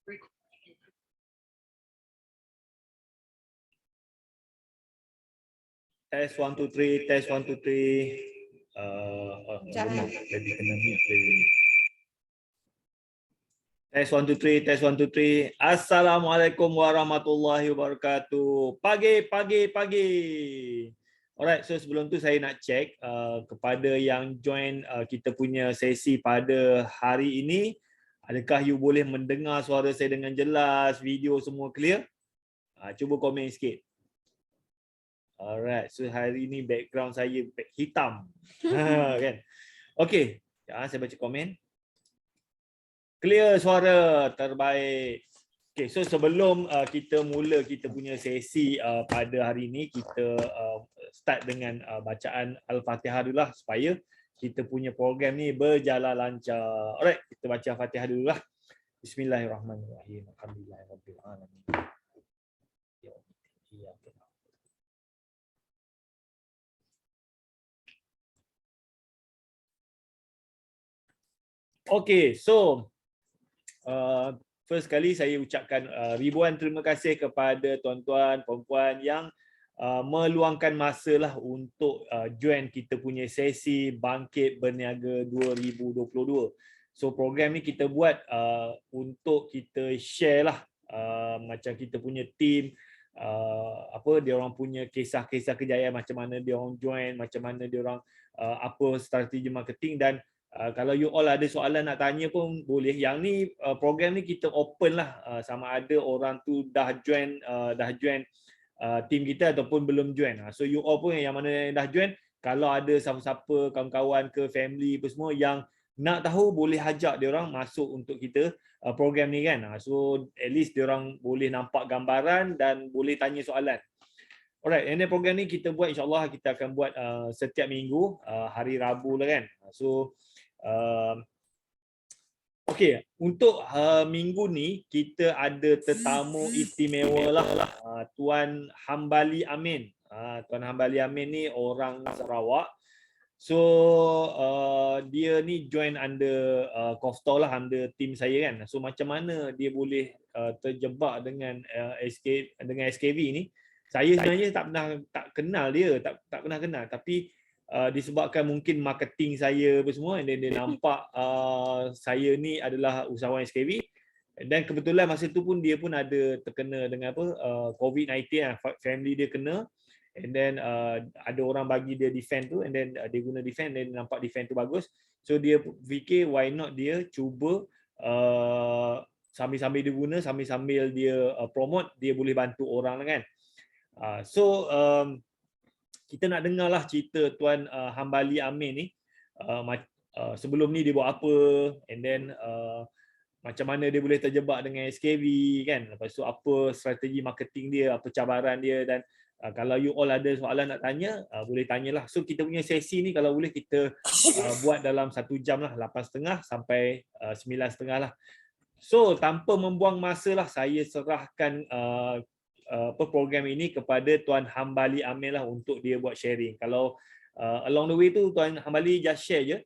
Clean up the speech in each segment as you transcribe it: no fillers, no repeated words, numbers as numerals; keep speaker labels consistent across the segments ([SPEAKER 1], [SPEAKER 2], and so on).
[SPEAKER 1] Test 1 2 3, test 1 2 3. Jadi kena mute lagi. Test 1 2 3, test 1 2 3. Assalamualaikum warahmatullahi wabarakatuh. Pagi. Alright, so sebelum tu saya nak check kepada yang join kita punya sesi pada hari ini, adakah you boleh mendengar suara saya dengan jelas, video semua clear? Cuba komen sikit. Alright, so hari ini background saya hitam. Kan? Okey, saya baca komen. Clear suara, terbaik. Okay, so sebelum kita mula kita punya sesi pada hari ini, kita start dengan bacaan Al-Fatihah dulu lah supaya kita punya program ni berjalan lancar. Alright, kita baca Al-Fatihah dulu lah. Bismillahirrahmanirrahim. Alhamdulillahirabbil alamin. Okay, so first kali saya ucapkan ribuan terima kasih kepada tuan-tuan, perempuan yang meluangkan masa lah untuk join kita punya sesi Bangkit Berniaga 2022. So program ni kita buat untuk kita share lah macam kita punya team, dia orang punya kisah-kisah kejayaan, macam mana dia orang join, macam mana dia orang apa strategi marketing. Dan kalau you all ada soalan nak tanya pun boleh. Yang ni program ni kita open lah, sama ada orang tu dah join team kita ataupun belum join. So you all pun yang mana yang dah join, kalau ada siapa-siapa kawan-kawan ke family apa semua yang nak tahu, boleh ajak dia orang masuk untuk kita program ni kan. So at least dia orang boleh nampak gambaran dan boleh tanya soalan. Alright, and then program ni kita buat, insyaAllah kita akan buat setiap minggu, hari Rabu lah kan. So okey, untuk minggu ni kita ada tetamu istimewa lah, Tuan Hambali Amin. Tuan Hambali Amin ni orang Sarawak. So dia ni join under Koftol lah, under team saya kan. So macam mana dia boleh terjebak dengan SKV ni? Saya sebenarnya tak kenal dia, tak pernah kenal, tapi disebabkan mungkin marketing saya apa semua, dan dia nampak saya ni adalah usahawan SKV, dan kebetulan masa tu pun dia pun ada terkena dengan COVID-19, family dia kena, and then ada orang bagi dia defend tu, and then dia guna defend, dan nampak defend tu bagus, so dia fikir why not dia cuba sambil-sambil dia guna, sambil-sambil dia promote, dia boleh bantu orang lah kan. So kita nak dengar lah cerita Tuan Hambali Amin ni, sebelum ni dia buat apa, and then macam mana dia boleh terjebak dengan SKV kan, lepas tu apa strategi marketing dia, apa cabaran dia, dan kalau you all ada soalan nak tanya, boleh tanyalah. So kita punya sesi ni kalau boleh kita buat dalam 1 jam lah, 8.30 sampai 9.30 lah. So tanpa membuang masa lah, saya serahkan program ini kepada Tuan Hambali Amin lah untuk dia buat sharing. Kalau along the way tu Tuan Hambali just share je.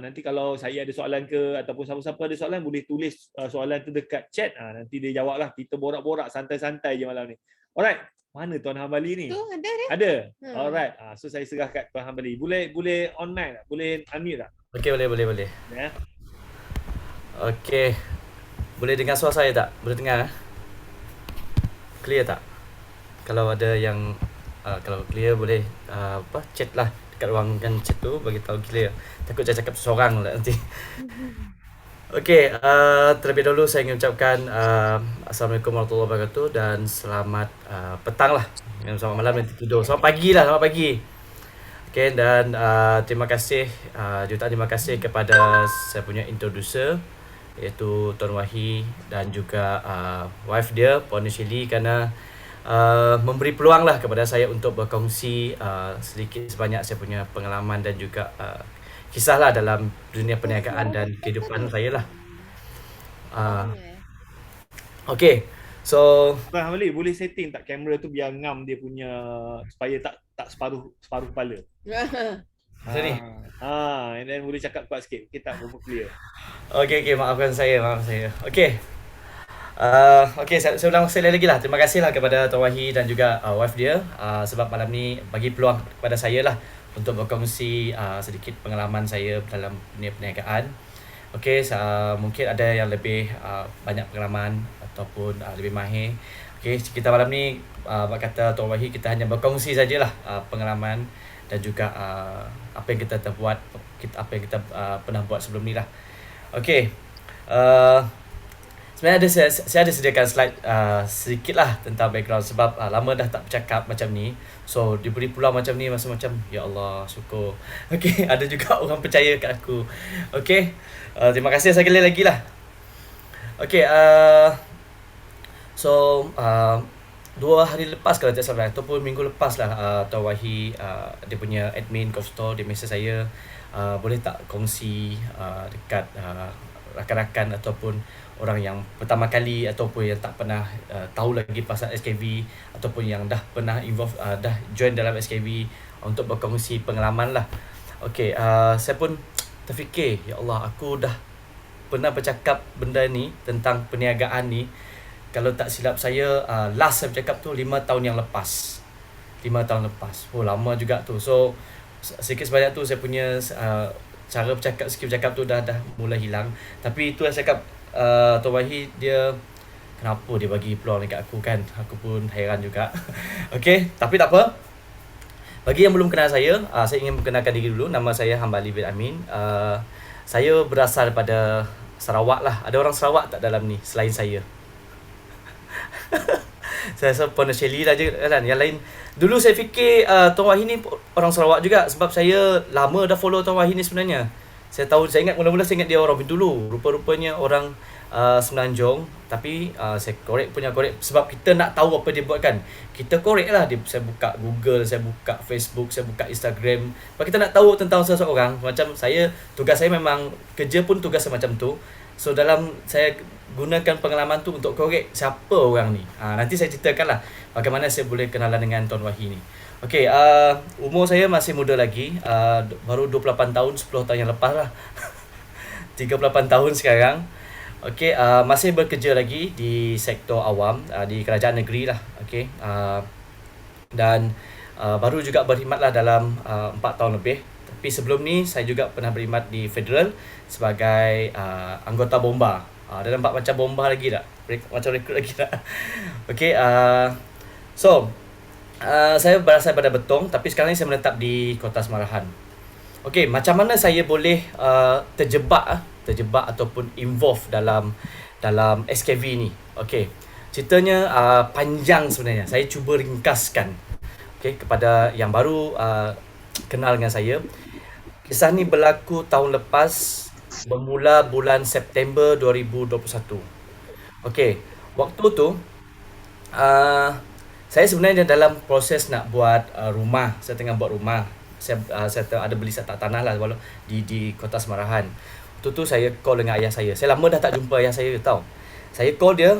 [SPEAKER 1] Nanti kalau saya ada soalan ke ataupun siapa-siapa ada soalan, boleh tulis soalan tu dekat chat. Nanti dia jawab lah. Kita borak-borak santai-santai je malam ni. Alright. Mana Tuan Hambali ni?
[SPEAKER 2] Tu ada dia.
[SPEAKER 1] Ada. Alright. So saya serah kat Tuan Hambali. Boleh on mic tak? Boleh unmute tak?
[SPEAKER 3] Okey, boleh.
[SPEAKER 1] Ya.
[SPEAKER 3] Okey. Boleh dengar suara saya tak? Boleh dengar? Clear tak? Kalau ada yang kalau clear boleh chat lah dekat ruangan chat tu, bagi tahu clear. Takut saya cakap seorang lah nanti. Okey, terlebih dahulu saya ingin ucapkan Assalamualaikum warahmatullahi wabarakatuh dan selamat petang lah. Selamat malam nanti tidur. Selamat pagi lah, selamat pagi. Okey, dan terima kasih, jutaan terima kasih kepada saya punya introducer, iaitu Tuan Wahi, dan juga wife dia, Puan Shirley, kerana memberi peluang lah kepada saya untuk berkongsi sedikit sebanyak saya punya pengalaman dan juga kisah lah dalam dunia perniagaan dan kehidupan saya lah. Okay, so
[SPEAKER 1] Tuan Hambali, boleh setting tak kamera tu biar ngam dia punya, supaya tak separuh kepala.
[SPEAKER 3] macam ni.
[SPEAKER 1] And then boleh cakap kuat sikit. Okay tak? Berapa clear?
[SPEAKER 3] Okay, maafkan saya. Okay. Okay, saya ulang sekali lagi lah. Terima kasih lah kepada Tuan Wahi dan juga wife dia sebab malam ni bagi peluang kepada saya lah untuk berkongsi sedikit pengalaman saya dalam dunia perniagaan. Okay, mungkin ada yang lebih banyak pengalaman ataupun lebih mahir. Okay, kita malam ni kata Tuan Wahi, kita hanya berkongsi sajalah pengalaman dan juga apa yang kita buat, apa yang kita pernah buat sebelum ni lah. Okay, sebenarnya saya ada sediakan slide sedikit lah tentang background sebab lama dah tak bercakap macam ni. So diberi peluang macam ni masa macam ya Allah syukur. Okay, ada juga orang percaya kat aku. Okay, terima kasih sekali lagi lah. Okay, so 2 hari lepas kalau tak salah ataupun minggu lepas lah Tuan Wahi dia punya admin Golf Store dia mesej saya boleh tak kongsi dekat rakan-rakan ataupun orang yang pertama kali ataupun yang tak pernah tahu lagi pasal SKV ataupun yang dah pernah involve dah join dalam SKV untuk berkongsi pengalaman lah. Okay, saya pun terfikir ya Allah, aku dah pernah bercakap benda ni tentang perniagaan ni, kalau tak silap saya last saya bercakap tu 5 tahun yang lepas. 5 tahun lepas. Oh lama juga tu. So sikit sebanyak tu saya punya cara bercakap, skill bercakap tu dah mula hilang. Tapi itu yang saya cakap Tuan Wahi dia kenapa dia bagi peluang dekat aku kan. Aku pun hairan juga. Okay, tapi tak apa. Bagi yang belum kenal saya ingin memperkenalkan diri dulu. Nama saya Hambali bin Amin. Saya berasal daripada Sarawak lah. Ada orang Sarawak tak dalam ni selain saya? Saya rasa Pontianak lah je kan. Yang lain dulu saya fikir Tuan Wahi ni orang Sarawak juga sebab saya lama dah follow Tuan Wahi ni sebenarnya. Saya ingat mula-mula saya ingat dia orang dulu. Rupa-rupanya orang Semenanjung. Tapi saya korek sebab kita nak tahu apa dia buat kan. Kita korek lah. Saya buka Google, saya buka Facebook, saya buka Instagram. Sebab kita nak tahu tentang seseorang. Macam saya, tugas saya memang kerja pun tugas macam tu. So dalam saya gunakan pengalaman tu untuk korek siapa orang ni. Nanti saya ceritakan lah bagaimana saya boleh kenalan dengan Tuan Wahi ni. Okay, umur saya masih muda lagi. Baru 28 tahun, 10 tahun yang lepas lah. 38 tahun sekarang. Okay, masih bekerja lagi di sektor awam, di kerajaan negeri lah. Okay, dan baru juga berkhidmat lah dalam 4 tahun lebih. Tapi sebelum ni saya juga pernah berkhidmat di federal sebagai anggota bomba. Ada nampak macam bomba lagi tak? Macam rekrut lagi tak? Okay, so saya berasal pada Betong tapi sekarang ni saya menetap di Kota Semarahan. Okay, macam mana saya boleh terjebak ataupun involve dalam SKV ni? Okay, ceritanya panjang sebenarnya. Saya cuba ringkaskan okay, kepada yang baru kenal dengan saya. Kisah ni berlaku tahun lepas, bermula bulan September 2021. Okay, waktu tu saya sebenarnya dalam proses nak buat rumah. Saya tengah buat rumah. Saya ada beli setak tanah lah di Kota Semarahan. Waktu tu saya call dengan ayah saya. Saya lama dah tak jumpa ayah saya tau. Saya call dia,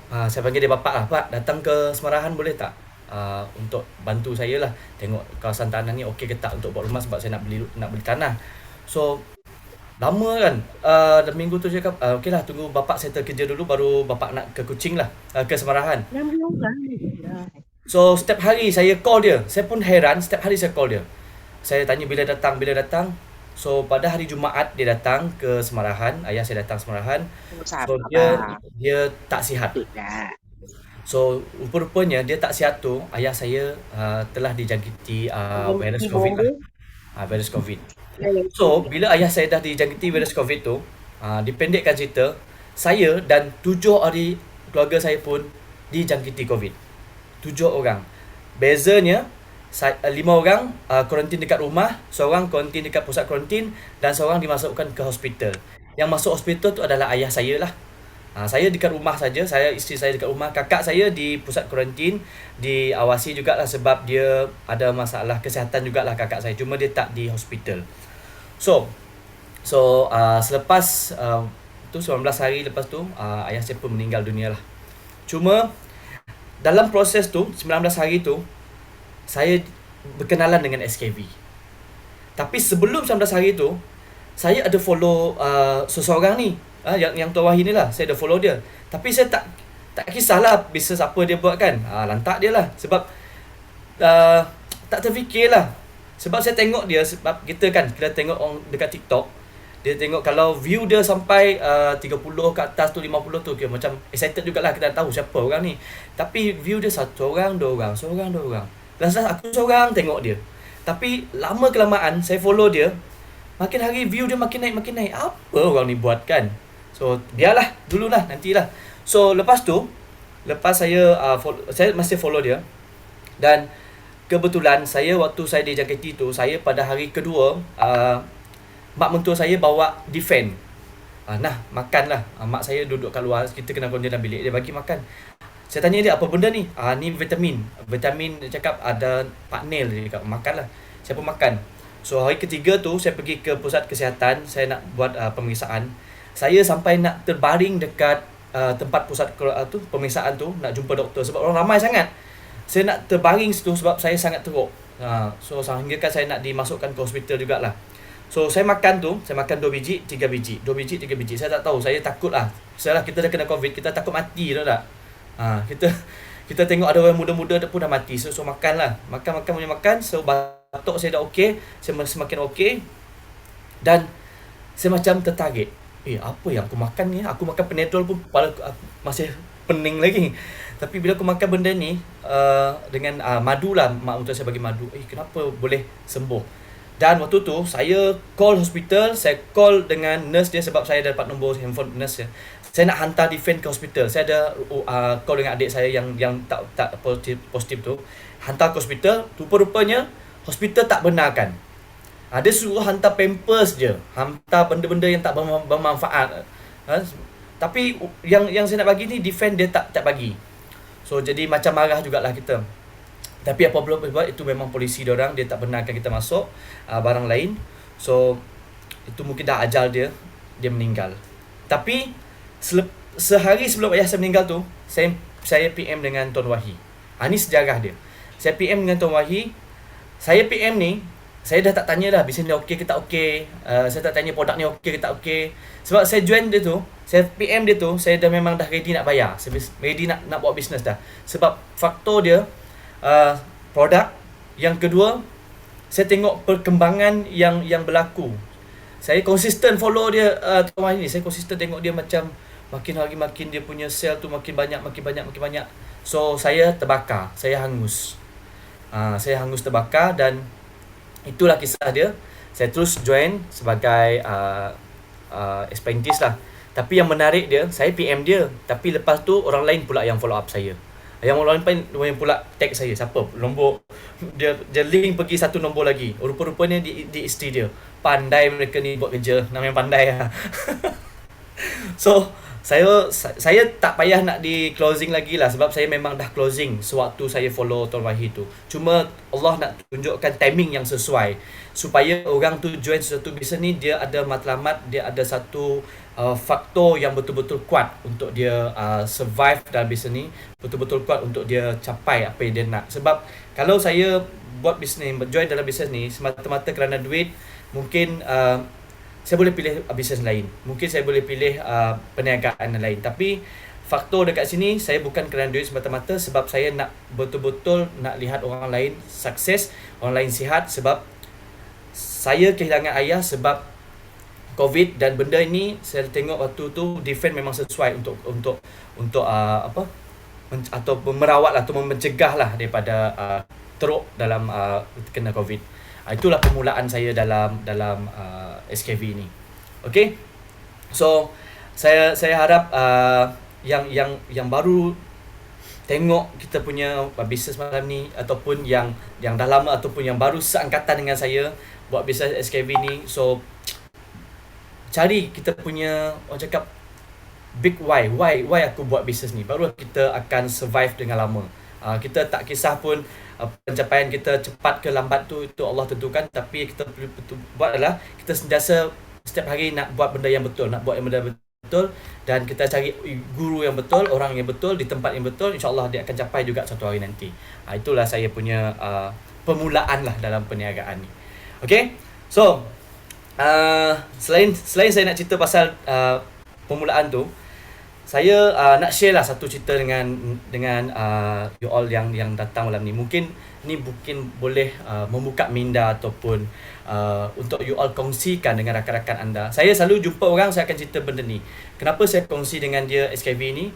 [SPEAKER 3] saya panggil dia bapak lah. Pak, datang ke Semarahan boleh tak? Untuk bantu saya lah tengok kawasan tanah ni okey ke tak untuk buat rumah sebab saya nak beli tanah. So lama kan. Dan minggu tu cakap okey lah tunggu bapak settle kerja dulu baru bapak nak ke Kuching lah, ke Semarahan. So setiap hari saya call dia. Saya pun heran, setiap hari saya call dia. Saya tanya bila datang. So pada hari Jumaat dia datang ke Semarahan. Ayah saya datang Semarahan. So dia tak sihat. So rupa-rupanya dia tak sihat tu, ayah saya telah dijangkiti virus COVID lah. Virus COVID. So bila ayah saya dah dijangkiti virus COVID tu, dipendekkan cerita, saya dan 7 ahli keluarga saya pun dijangkiti COVID. 7 orang. Bezanya 5 orang kuarantin dekat rumah, seorang kuarantin dekat pusat kuarantin dan seorang dimasukkan ke hospital. Yang masuk hospital tu adalah ayah saya lah. Saya dekat rumah saja, isteri saya dekat rumah, kakak saya di pusat kuarantin, diawasi jugalah sebab dia ada masalah kesihatan jugalah kakak saya, cuma dia tak di hospital. So selepas tu 19 hari lepas tu ayah saya pun meninggal dunia lah. Cuma dalam proses tu 19 hari tu saya berkenalan dengan SKV. Tapi sebelum 19 hari tu saya ada follow seseorang ni. yang Tuan Wahid ni lah, saya dah follow dia. Tapi saya tak kisahlah bisnes apa dia buat kan. Lantak dia lah. Sebab tak terfikir lah. Sebab saya tengok dia, sebab kita tengok orang dekat TikTok, dia tengok kalau view dia sampai 30 ke atas tu, 50 tu, okay, macam excited jugalah, kita tahu siapa orang ni. Tapi view dia satu orang, dua orang, seorang, dua orang. Last aku seorang tengok dia. Tapi lama kelamaan saya follow dia, makin hari view dia makin naik. Apa orang ni buat kan? So biarlah, dululah, nantilah. So lepas saya saya masih follow dia. Dan kebetulan saya waktu saya di JKT tu, saya pada hari kedua mak mentua saya bawa defend. Makanlah. Mak saya duduk kat luar, kita kena konjen dalam bilik, dia bagi makan. Saya tanya dia, apa benda ni? Ni vitamin. Vitamin, dia cakap ada Pak Nel, dia cakap makanlah. Saya pun makan. So hari ketiga tu saya pergi ke pusat kesihatan, saya nak buat pemeriksaan. Saya sampai nak terbaring dekat tempat pusat pemeriksaan tu, nak jumpa doktor sebab orang ramai sangat. Saya nak terbaring situ sebab saya sangat teruk. So sehingga kan saya nak dimasukkan ke hospital jugalah. So saya makan 2 biji, 3 biji. 2 biji, 3 biji. Saya tak tahu, saya takut lah. Setelah kita dah kena COVID, kita takut mati, tahu tak? Kita tengok ada orang muda-muda pun dah mati. So makan lah. Makan. So batuk saya dah okey, saya semakin okey. Dan saya macam tertarik. Apa yang aku makan ni? Aku makan Panadol pun kepala aku masih pening lagi. Tapi bila aku makan benda ni dengan madu lah, mak mentua saya bagi madu. Kenapa boleh sembuh? Dan waktu tu saya call hospital, saya call dengan nurse dia sebab saya dapat nombor handphone nurse dia. Saya nak hantar defend ke hospital. Saya ada call dengan adik saya yang tak positif tu. Hantar ke hospital, rupa-rupanya hospital tak benarkan. Dia suruh hantar pampers je, hantar benda-benda yang tak bermanfaat. Tapi yang saya nak bagi ni defend dia tak bagi. So jadi macam marah jugalah kita. Tapi apa belum buat, itu memang polisi diorang, dia tak benarkan kita masuk barang lain. So itu mungkin dah ajal dia meninggal. Tapi sehari sebelum ayah saya meninggal tu, saya PM dengan Tuan Wahid. Ni sejarah dia. Saya PM dengan Tuan Wahid. Saya PM ni, saya dah tak tanya dah bisnes ni okey ke tak okey. Saya tak tanya produk ni okey ke tak okey. Sebab saya join dia tu, saya PM dia tu, saya dah memang dah ready nak bayar. Saya ready nak buat bisnes dah. Sebab faktor dia produk. Yang kedua, saya tengok perkembangan yang berlaku. Saya konsisten follow dia Tuan Wahid ni. Saya konsisten tengok dia macam makin hari makin dia punya sale tu makin banyak. So saya terbakar, saya hangus. Saya hangus terbakar dan itulah kisah dia. Saya terus join sebagai apprentice lah. Tapi yang menarik dia, saya PM dia, tapi lepas tu orang lain pula yang follow up saya. Yang orang lain pula tag saya. Siapa? Nombor dia link pergi satu nombor lagi. Rupa-rupanya di isteri dia. Pandai mereka ni buat kerja. Namanya pandai lah. So saya tak payah nak di closing lagi lah, sebab saya memang dah closing sewaktu saya follow Tuan Wahid tu. Cuma Allah nak tunjukkan timing yang sesuai supaya orang tu join sesuatu bisnes ni, dia ada matlamat, dia ada satu faktor yang betul-betul kuat untuk dia survive dalam bisnes ni, betul-betul kuat untuk dia capai apa yang dia nak. Sebab kalau saya buat bisnes, join dalam bisnes ni semata-mata kerana duit, mungkin saya boleh pilih bisnes lain. Mungkin saya boleh pilih perniagaan lain. Tapi faktor dekat sini, saya bukan kerana duit semata-mata, sebab saya nak betul-betul nak lihat orang lain sukses, orang lain sihat. Sebab saya kehilangan ayah sebab COVID, dan benda ini saya tengok waktu tu defend memang sesuai untuk atau merawat atau mencegah lah daripada teruk dalam kena COVID. Itulah permulaan saya dalam SKV ni. Okay, so saya harap yang baru tengok kita punya bisnes malam ni, ataupun yang dah lama ataupun yang baru seangkatan dengan saya buat bisnes SKV ni, so cari kita punya, orang cakap big why aku buat bisnes ni, baru kita akan survive dengan lama. Kita tak kisah pun pencapaian kita cepat ke lambat tu, itu Allah tentukan. Tapi kita buat adalah kita sentiasa setiap hari nak buat benda yang betul, nak buat benda betul, dan kita cari guru yang betul, orang yang betul, di tempat yang betul. InsyaAllah dia akan capai juga satu hari nanti. Itulah saya punya permulaan lah dalam perniagaan ni. Okay, so selain saya nak cerita pasal permulaan tu, saya nak share lah satu cerita dengan you all yang datang malam ni. Mungkin ni mungkin boleh membuka minda ataupun untuk you all kongsikan dengan rakan-rakan anda. Saya selalu jumpa orang, saya akan cerita benda ni. Kenapa saya kongsi dengan dia SKV ni?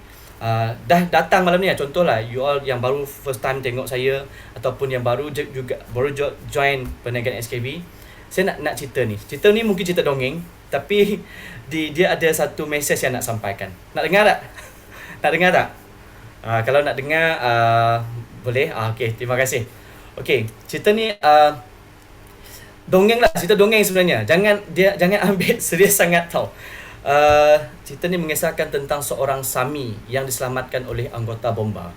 [SPEAKER 3] Dah datang malam ni lah. Contohlah you all yang baru first time tengok saya ataupun yang baru join perniagaan SKV. Saya nak cerita ni. Cerita ni mungkin cerita dongeng, tapi dia ada satu mesej yang nak sampaikan. Nak dengar tak? Nak dengar tak? Kalau nak dengar boleh. Okey, terima kasih. Okey, cerita ni dongeng lah, cerita dongeng sebenarnya. Jangan ambil serius sangat tau. Cerita ni mengisahkan tentang seorang Sami yang diselamatkan oleh anggota bomba.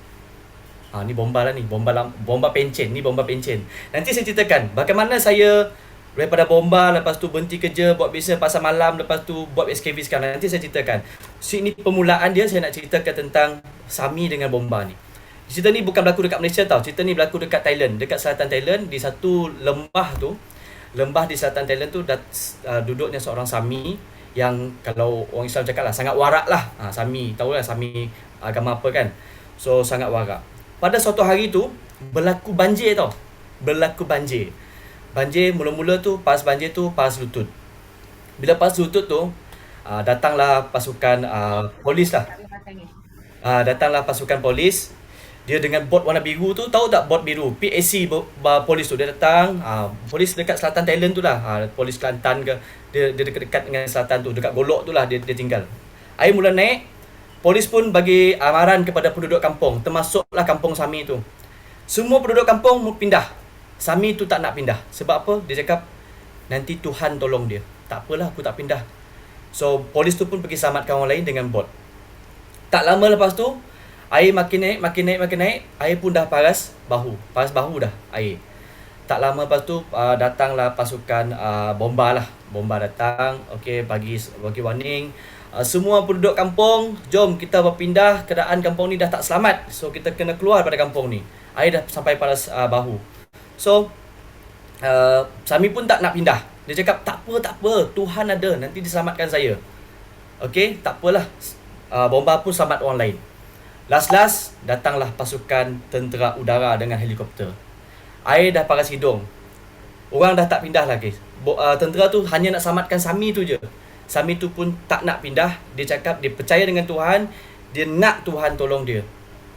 [SPEAKER 3] Ni bomba lah ni, bomba pencen. Ni bomba pencen. Nanti saya ceritakan bagaimana saya daripada bomba, lepas tu berhenti kerja, buat bisnes pasar malam, lepas tu buat SKV sekarang. Nanti saya ceritakan. Ini permulaan dia, saya nak ceritakan tentang Sami dengan bomba ni. Cerita ni bukan berlaku dekat Malaysia tau. Cerita ni berlaku dekat Thailand, dekat selatan Thailand, di satu lembah tu. Lembah di selatan Thailand tu duduknya seorang Sami yang kalau orang Islam cakap lah, sangat warak lah. Sami, tahulah Sami agama apa kan. So sangat warak. Pada suatu hari tu berlaku banjir tau. Banjir mula-mula tu, pas banjir tu pas lutut. Bila pas lutut tu datanglah pasukan polis lah. Datanglah pasukan polis. Dia dengan bot warna biru tu, tahu tak bot biru? PAC polis tu dia datang. Polis dekat selatan Thailand tu lah. Polis Kelantan ke, dia dekat-dekat dengan selatan tu, dekat Golok tu lah dia tinggal. Air mula naik. Polis pun bagi amaran kepada penduduk kampung, termasuklah kampung Sami tu. Semua penduduk kampung pindah. Sami tu tak nak pindah. Sebab apa? Dia cakap nanti Tuhan tolong dia. Tak apalah, aku tak pindah. So polis tu pun pergi selamatkan orang lain dengan bot. Tak lama lepas tu air makin naik. Air pun dah paras bahu dah air. Tak lama lepas tu datanglah pasukan bomba lah. Bomba datang, okey, bagi warning. Semua penduduk kampung, jom kita berpindah, keadaan kampung ni dah tak selamat. So kita kena keluar pada kampung ni. Air dah sampai paras bahu. So Sami pun tak nak pindah. Dia cakap tak apa, Tuhan ada, nanti diselamatkan saya. Okey, tak apalah. Bomba pun selamat orang lain. Last datanglah pasukan tentera udara dengan helikopter. Air dah paras hidung. Orang dah tak pindah lagi. Tentera tu hanya nak selamatkan Sami tu je. Sami tu pun tak nak pindah. Dia cakap dia percaya dengan Tuhan, dia nak Tuhan tolong dia.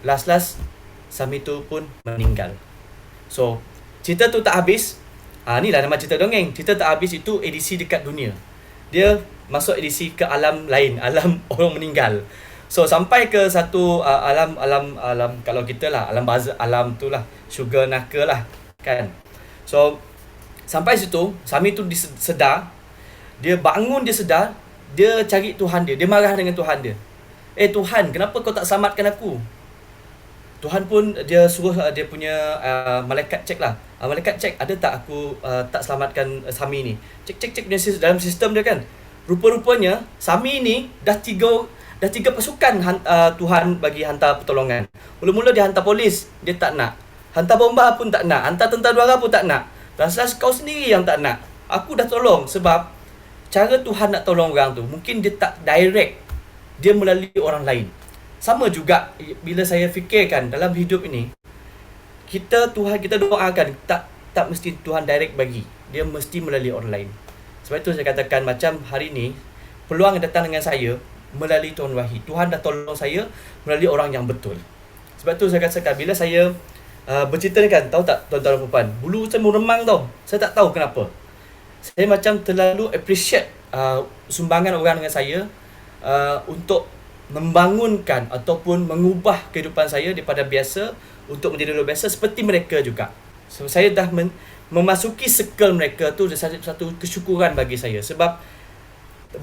[SPEAKER 3] Last Sami tu pun meninggal. So cerita tu tak habis. Ni lah nama cerita dongeng. Cerita tak habis itu edisi dekat dunia. Dia masuk edisi ke alam lain, alam orang meninggal. So sampai ke satu alam kalau kita lah, alam barzakh, alam tu lah, syurga neraka lah kan. So sampai situ Sami tu sedar. Dia bangun, dia sedar, dia cari Tuhan dia. Dia marah dengan Tuhan dia. Tuhan, kenapa kau tak selamatkan aku? Tuhan pun dia suruh dia punya malaikat cek lah. Malaikat cek ada tak aku tak selamatkan Sami ni. Cek dalam sistem dia kan. Rupa-rupanya Sami ni dah tiga pasukan Tuhan bagi hantar pertolongan. Mula-mula dia hantar polis, dia tak nak. Hantar bomba pun tak nak. Hantar tentera udara pun tak nak. Last kau sendiri yang tak nak. Aku dah tolong sebab cara Tuhan nak tolong orang tu mungkin dia tak direct. Dia melalui orang lain. Sama juga bila saya fikirkan dalam hidup ini, kita doakan tak mesti Tuhan direct bagi. Dia mesti melalui orang lain. Sebab itu saya katakan macam hari ni peluang yang datang dengan saya melalui Tuan Wahid. Tuhan dah tolong saya melalui orang yang betul. Sebab tu saya katakan bila saya bercerita ni kan, tahu tak tuan-tuan dan puan, bulu saya meremang tau. Saya tak tahu kenapa. Saya macam terlalu appreciate sumbangan orang dengan saya untuk membangunkan ataupun mengubah kehidupan saya daripada biasa untuk menjadi luar biasa seperti mereka juga. So saya dah memasuki circle mereka tu satu kesyukuran bagi saya. Sebab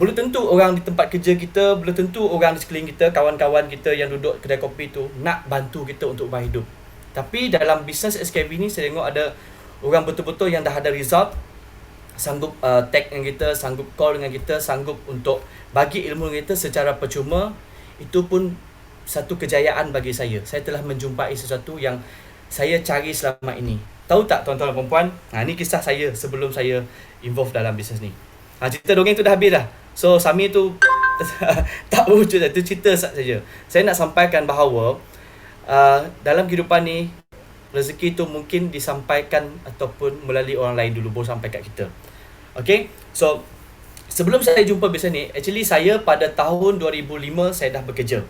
[SPEAKER 3] belum tentu orang di tempat kerja kita, belum tentu orang di sekeliling kita, kawan-kawan kita yang duduk kedai kopi tu nak bantu kita untuk ubah hidup. Tapi dalam bisnes SKV ni saya tengok ada orang betul-betul yang dah ada result, sanggup tag dengan kita, sanggup call dengan kita, sanggup untuk bagi ilmu dengan kita secara percuma. Itu pun satu kejayaan bagi saya. Saya telah menjumpai sesuatu yang saya cari selama ini. Tahu tak tuan-tuan dan puan-puan? Ni kisah saya sebelum saya involve dalam bisnes ni. Cerita dongeng tu dah habis dah. So Sami tu tak berwujud, itu cerita saja. Saya nak sampaikan bahawa dalam kehidupan ni rezeki tu mungkin disampaikan ataupun melalui orang lain dulu baru sampai kat kita. Okay, so sebelum saya jumpa bisnes ni, actually saya pada tahun 2005 saya dah bekerja.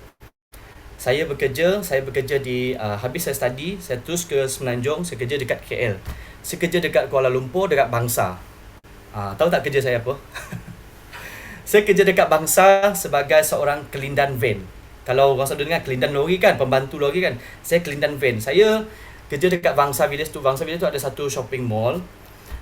[SPEAKER 3] Saya bekerja di habis saya study, saya terus ke Semenanjung, saya kerja dekat KL. Saya kerja dekat Kuala Lumpur, dekat Bangsa. Tahu tak kerja saya apa? Saya kerja dekat Bangsa sebagai seorang kelindan van. Kalau orang selalu dengar kelindan lori kan, pembantu lori kan. Saya kelindan van. Saya kerja dekat Bangsa Village tu. Bangsa Village tu ada satu shopping mall.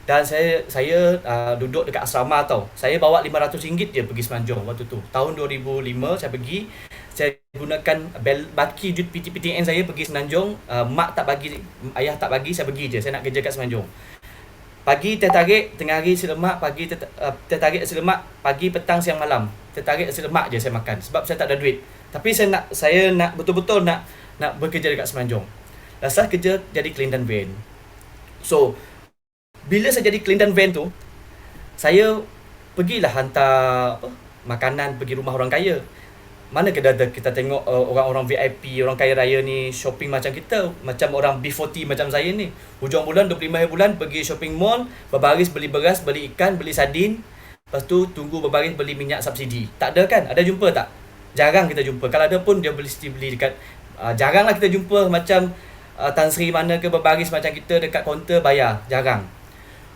[SPEAKER 3] Dan saya duduk dekat asrama tau. Saya bawa RM500 je pergi Semenanjung waktu tu. Tahun 2005 saya pergi. Saya gunakan baki duit PTPTN saya pergi Semenanjung. Mak tak bagi, ayah tak bagi, saya pergi je. Saya nak kerja kat Semenanjung. Pagi tertarik, tengah hari nasi lemak, pagi tertarik nasi lemak, pagi, petang, siang, malam. Tertarik nasi lemak je saya makan sebab saya tak ada duit. Tapi saya nak betul-betul nak bekerja dekat Semenanjung. Lepas kerja jadi kelindan van. So, bila saya jadi kelindan van tu, saya pergilah hantar makanan pergi rumah orang kaya. Mana kita tengok orang-orang VIP, orang kaya raya ni shopping macam kita, macam orang B40 macam saya ni. Hujung bulan 25 hari bulan pergi shopping mall, berbaris beli beras, beli ikan, beli sardin. Lepas tu tunggu berbaris beli minyak subsidi. Tak ada kan? Ada jumpa tak? Jarang kita jumpa. Kalau ada pun dia beli dekat jaranglah kita jumpa macam Tan Sri mana ke berbaris macam kita dekat kaunter bayar. Jarang.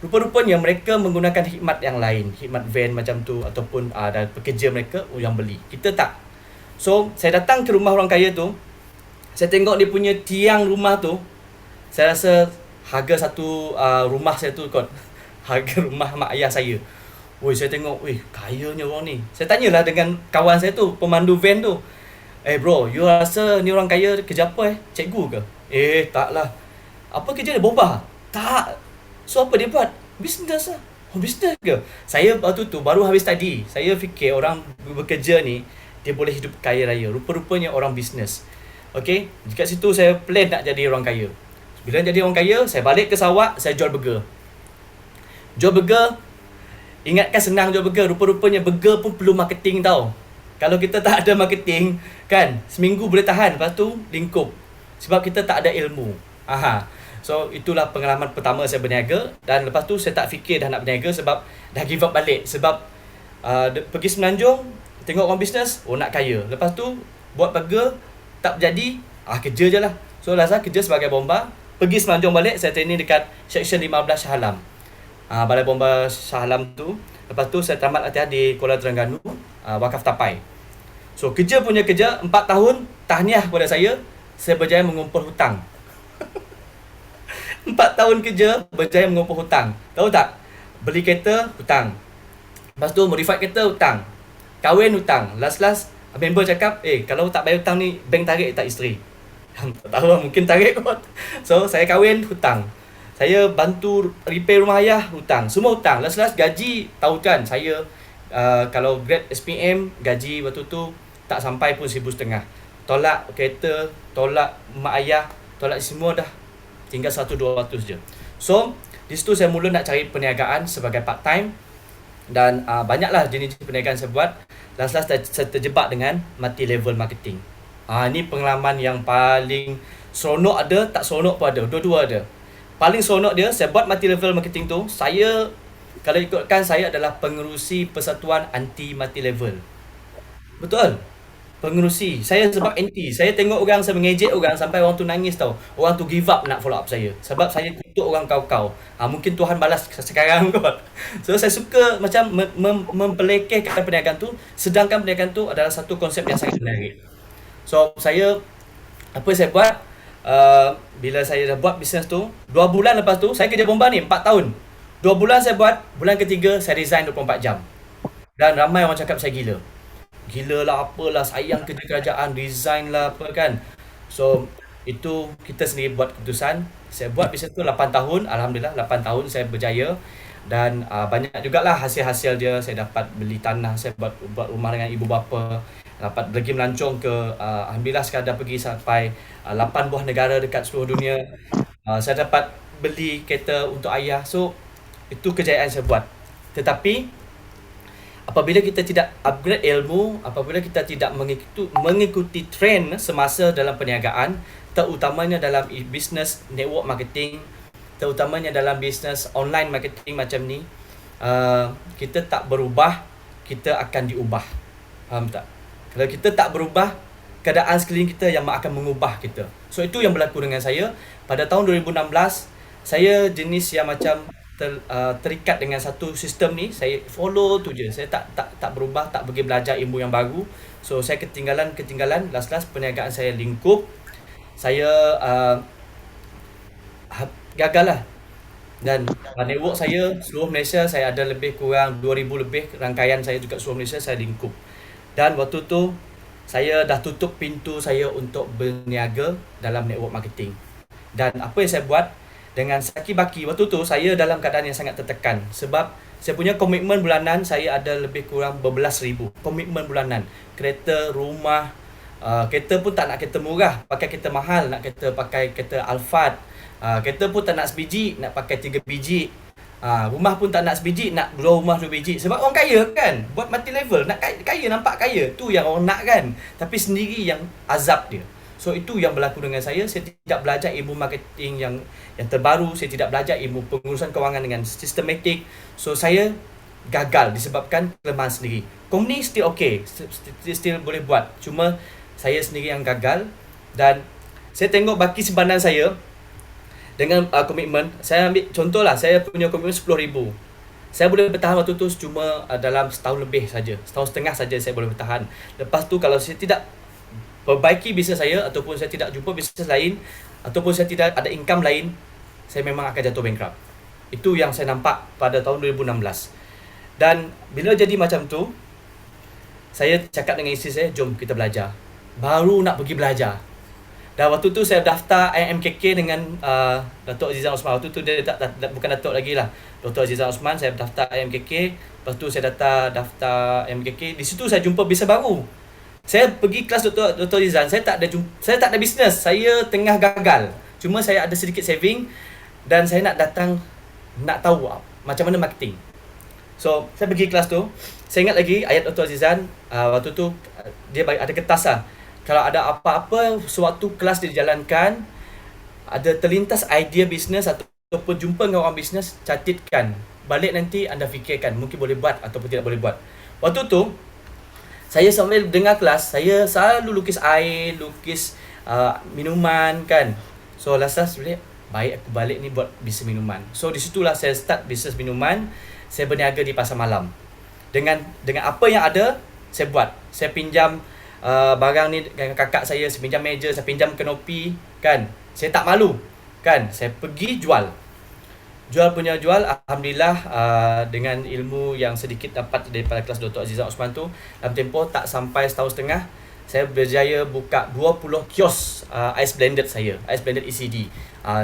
[SPEAKER 3] Rupa-rupanya mereka menggunakan khidmat yang lain, khidmat van macam tu ataupun dan pekerja mereka yang beli. Kita tak. So, saya datang ke rumah orang kaya tu, saya tengok dia punya tiang rumah tu, saya rasa harga satu rumah saya tu kot, harga rumah mak ayah saya. Saya tengok, kayanya orang ni. Saya tanyalah dengan kawan saya tu, pemandu van tu. Bro, you rasa ni orang kaya kerja apa Cikgu ke? Taklah. Apa kerja dia? Bomba? Tak. So, apa dia buat? Bisnes lah. Bisnes ke? Saya waktu tu baru habis tadi. Saya fikir orang bekerja ni, dia boleh hidup kaya raya. Rupa-rupanya orang bisnes. Okay, dekat situ saya plan nak jadi orang kaya. Bila jadi orang kaya, saya balik ke Sarawak, saya jual burger. Jual burger, ingatkan senang jual burger. Rupa-rupanya burger pun perlu marketing tau. Kalau kita tak ada marketing, kan, seminggu boleh tahan, lepas tu lingkup. Sebab kita tak ada ilmu. So, itulah pengalaman pertama saya berniaga. Dan lepas tu saya tak fikir dah nak berniaga sebab dah give up balik. Sebab pergi Semenanjung, tengok orang bisnes, nak kaya. Lepas tu, buat burger, tak berjadi, kerja je lah. So, Lazar kerja sebagai bomba. Pergi Semenanjung balik, saya training dekat Section 15 Shah Alam. Balai Bomba Shah Alam tu. Lepas tu, saya tamat latihan di Kuala Terengganu, Wakaf Tapai. So, kerja 4 tahun, tahniah kepada saya berjaya mengumpul hutang. 4 tahun kerja, berjaya mengumpul hutang. Tahu tak? Beli kereta, hutang. Lepas tu, modify kereta, hutang. Kahwin, hutang. Last member cakap, kalau tak bayar hutang ni, bank tarik tak isteri. Tak tahu lah, mungkin tarik kot. So, saya kahwin, hutang. Saya bantu repair rumah ayah, hutang. Semua hutang. Last gaji, tahu kan, saya kalau grade SPM, gaji waktu tu tak sampai pun RM1,500. Tolak kereta, tolak mak ayah, tolak semua dah. Tinggal 100-200 je. So, di situ saya mula nak cari perniagaan sebagai part time. Dan banyaklah jenis perniagaan saya buat. Last saya terjebak dengan multi-level marketing. Ini pengalaman yang paling seronok ada, tak seronok pun ada. Dua-dua ada. Paling seronok dia, saya buat multi-level marketing tu. Saya, kalau ikutkan, saya adalah pengerusi Persatuan Anti Multi-Level. Betul? Pengerusi. Saya sebab anti. Saya tengok orang, saya mengejek orang sampai orang tu nangis tau. Orang tu give up nak follow up saya. Sebab saya kutuk orang kau-kau. Mungkin Tuhan balas sekarang kot. So, saya suka macam mempelekehkan perniagaan tu. Sedangkan perniagaan tu adalah satu konsep yang sangat menarik. So, apa saya buat? Bila saya dah buat bisnes tu, 2 bulan lepas tu, saya kerja bomba ni 4 tahun. 2 bulan saya buat, bulan ketiga saya resign 24 jam. Dan ramai orang cakap saya gila. Gila lah, apalah, sayang kerja kerajaan, resign lah, apa kan. So, itu kita sendiri buat keputusan. Saya buat bisnes tu 8 tahun, Alhamdulillah 8 tahun saya berjaya. Dan banyak jugalah hasil-hasil dia. Saya dapat beli tanah, saya buat rumah dengan ibu bapa. Dapat pergi melancong ke, Alhamdulillah sekarang dah pergi sampai 8 buah negara dekat seluruh dunia. Saya dapat beli kereta untuk ayah. So, itu kejayaan saya buat. Tetapi, apabila kita tidak upgrade ilmu, apabila kita tidak mengikuti trend semasa dalam perniagaan, terutamanya dalam business network marketing, terutamanya dalam business online marketing macam ni, kita tak berubah, kita akan diubah. Faham tak? Kalau kita tak berubah, keadaan sekeliling kita yang akan mengubah kita. So itu yang berlaku dengan saya. Pada tahun 2016, saya jenis yang macam terikat dengan satu sistem ni. Saya follow tu je. Saya tak berubah, tak pergi belajar ilmu yang baru. So saya ketinggalan. Last perniagaan saya lingkup. Saya gagal lah. Dan network saya seluruh Malaysia, saya ada lebih kurang 2000 lebih rangkaian saya juga seluruh Malaysia saya lingkup. Dan waktu tu saya dah tutup pintu saya untuk berniaga dalam network marketing. Dan apa yang saya buat dengan saki baki, waktu tu saya dalam keadaan yang sangat tertekan sebab saya punya komitmen bulanan saya ada lebih kurang berbelas ribu komitmen bulanan. Kereta, rumah, kereta pun tak nak kereta murah, pakai kereta mahal, nak pakai kereta Alphard. Kereta pun tak nak sebiji, nak pakai 3 biji. Rumah pun tak nak sebiji, nak 2 rumah 2 biji. Sebab orang kaya kan, buat multi level, nak kaya nampak kaya, tu yang orang nak kan. Tapi sendiri yang azab dia. So itu yang berlaku dengan saya tidak belajar ilmu marketing yang terbaru, saya tidak belajar ilmu pengurusan kewangan dengan sistematik. So saya gagal disebabkan kelemahan sendiri. Company still okay, still boleh buat. Cuma saya sendiri yang gagal. Dan saya tengok baki simpanan saya dengan komitmen, saya ambil contoh lah, saya punya komitmen 10,000. Saya boleh bertahan waktu tu cuma dalam setahun lebih saja, setahun setengah saja saya boleh bertahan. Lepas tu kalau saya tidak perbaiki bisnes saya, ataupun saya tidak jumpa bisnes lain, ataupun saya tidak ada income lain, saya memang akan jatuh bankrupt. Itu yang saya nampak pada tahun 2016. Dan bila jadi macam tu, saya cakap dengan isteri saya, jom kita belajar. Baru nak pergi belajar. Dan waktu tu saya daftar IMKK dengan Datuk Azizan Osman. Waktu tu dia bukan Datuk lagi lah, Dr. Azizan Osman. Saya daftar IMKK. Lepas tu saya daftar IMKK. Di situ saya jumpa bisnes baru. Saya pergi kelas Dr. Azizan. Saya tak ada bisnes. Saya tengah gagal. Cuma saya ada sedikit saving. Dan saya nak tahu macam mana marketing. So saya pergi kelas tu. Saya ingat lagi ayat Dr. Azizan. Waktu tu dia ada kertas lah. Kalau ada apa-apa sewaktu kelas dijalankan, ada terlintas idea bisnes ataupun jumpa dengan orang bisnes, catatkan. Balik nanti anda fikirkan, mungkin boleh buat ataupun tidak boleh buat. Waktu tu, saya sambil dengar kelas, saya selalu lukis air, lukis minuman kan. So last baik aku balik ni buat bisnes minuman. So di situlah saya start bisnes minuman. Saya berniaga di pasar malam. Dengan apa yang ada, saya buat. Saya pinjam barang ni dengan kakak saya pinjam meja, saya pinjam kanopi kan. Saya tak malu kan. Saya pergi jual. Alhamdulillah, dengan ilmu yang sedikit dapat daripada kelas Dr. Azizan Osman tu, dalam tempoh tak sampai setahun setengah, saya berjaya buka 20 kios ice blended ice blended ECD.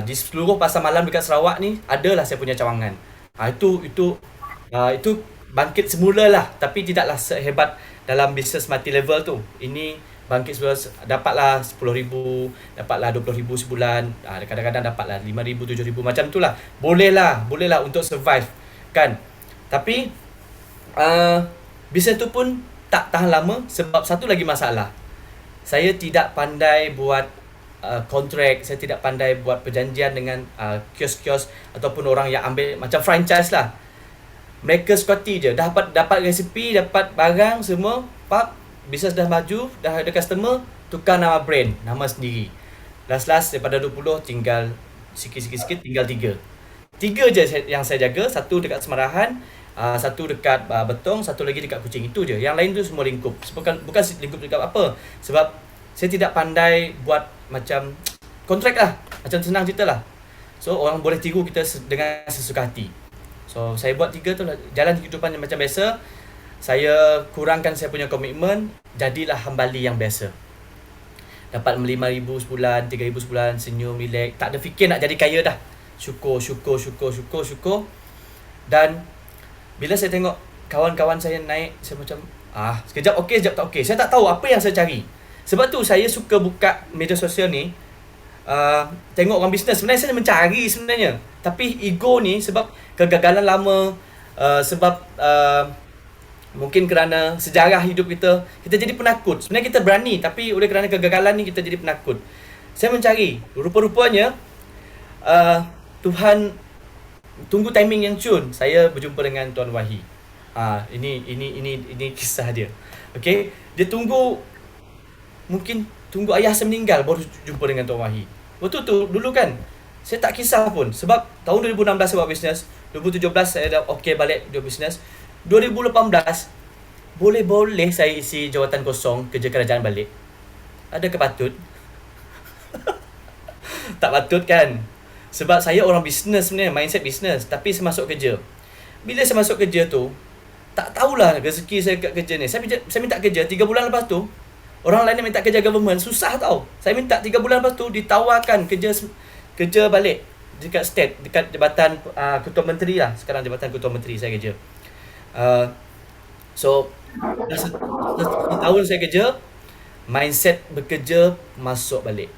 [SPEAKER 3] Di seluruh pasar malam dekat Sarawak ni adalah saya punya cawangan. Itu bangkit semula lah, tapi tidaklah sehebat dalam bisnes multi level tu. Ini bangkit semula, dapatlah 10,000, dapatlah 20,000 sebulan, kadang-kadang dapatlah 5,000, 7,000 macam tu lah. Boleh lah untuk survive kan. Tapi bisnes tu pun tak tahan lama sebab satu lagi masalah. Saya tidak pandai buat kontrak, saya tidak pandai buat perjanjian dengan kios-kios ataupun orang yang ambil macam franchise lah. Mereka sekoti je, dapat resipi, dapat barang semua, bisnes dah maju, dah ada customer, tukar nama brand, nama sendiri. Last daripada 20 tinggal sikit-sikit tinggal 3 je yang saya jaga. Satu dekat Semarahan, satu dekat Betong, satu lagi dekat Kuching. Itu je, yang lain tu semua lingkup. Bukan lingkup dekat apa, sebab saya tidak pandai buat macam kontrak lah, macam senang cerita lah. So orang boleh tiru kita dengan sesuka hati. So saya buat 3 tu lah, jalan kehidupan yang macam biasa. Saya kurangkan saya punya komitmen, jadilah hambali yang biasa. Dapat 5,000 sebulan, 3,000 sebulan, senyum, relax, tak ada fikir nak jadi kaya dah. Syukur. Dan bila saya tengok kawan-kawan saya naik, saya macam sekejap okey, sekejap tak okey. Saya tak tahu apa yang saya cari. Sebab tu saya suka buka media sosial ni, tengok orang bisnes. Sebenarnya saya mencari sebenarnya, tapi ego ni sebab kegagalan lama, sebab Mungkin kerana sejarah hidup kita, kita jadi penakut. Sebenarnya kita berani, tapi oleh kerana kegagalan ni kita jadi penakut. Saya mencari, rupa-rupanya Tuhan tunggu timing yang cun. Saya berjumpa dengan Tuan Wahi. Ini kisah dia. Okey, dia tunggu, mungkin tunggu ayah saya meninggal baru jumpa dengan Tuan Wahi. Waktu tu dulu kan saya tak kisah pun, sebab tahun 2016 saya buat bisnes, 2017 saya dah okey balik dia bisnes. 2018 boleh-boleh saya isi jawatan kosong kerja kerajaan balik. Adakah patut? Tak patut kan? Sebab saya orang bisnes sebenarnya, mindset bisnes, tapi saya masuk kerja. Bila saya masuk kerja tu, tak tahulah rezeki saya kat kerja ni. Saya minta kerja 3 bulan lepas tu, orang lain yang minta kerja government susah tau. Saya minta 3 bulan lepas tu ditawarkan kerja balik dekat state, dekat jabatan ketua menteri lah. Sekarang jabatan ketua menteri saya kerja. So dah setahun saya kerja, mindset bekerja masuk balik.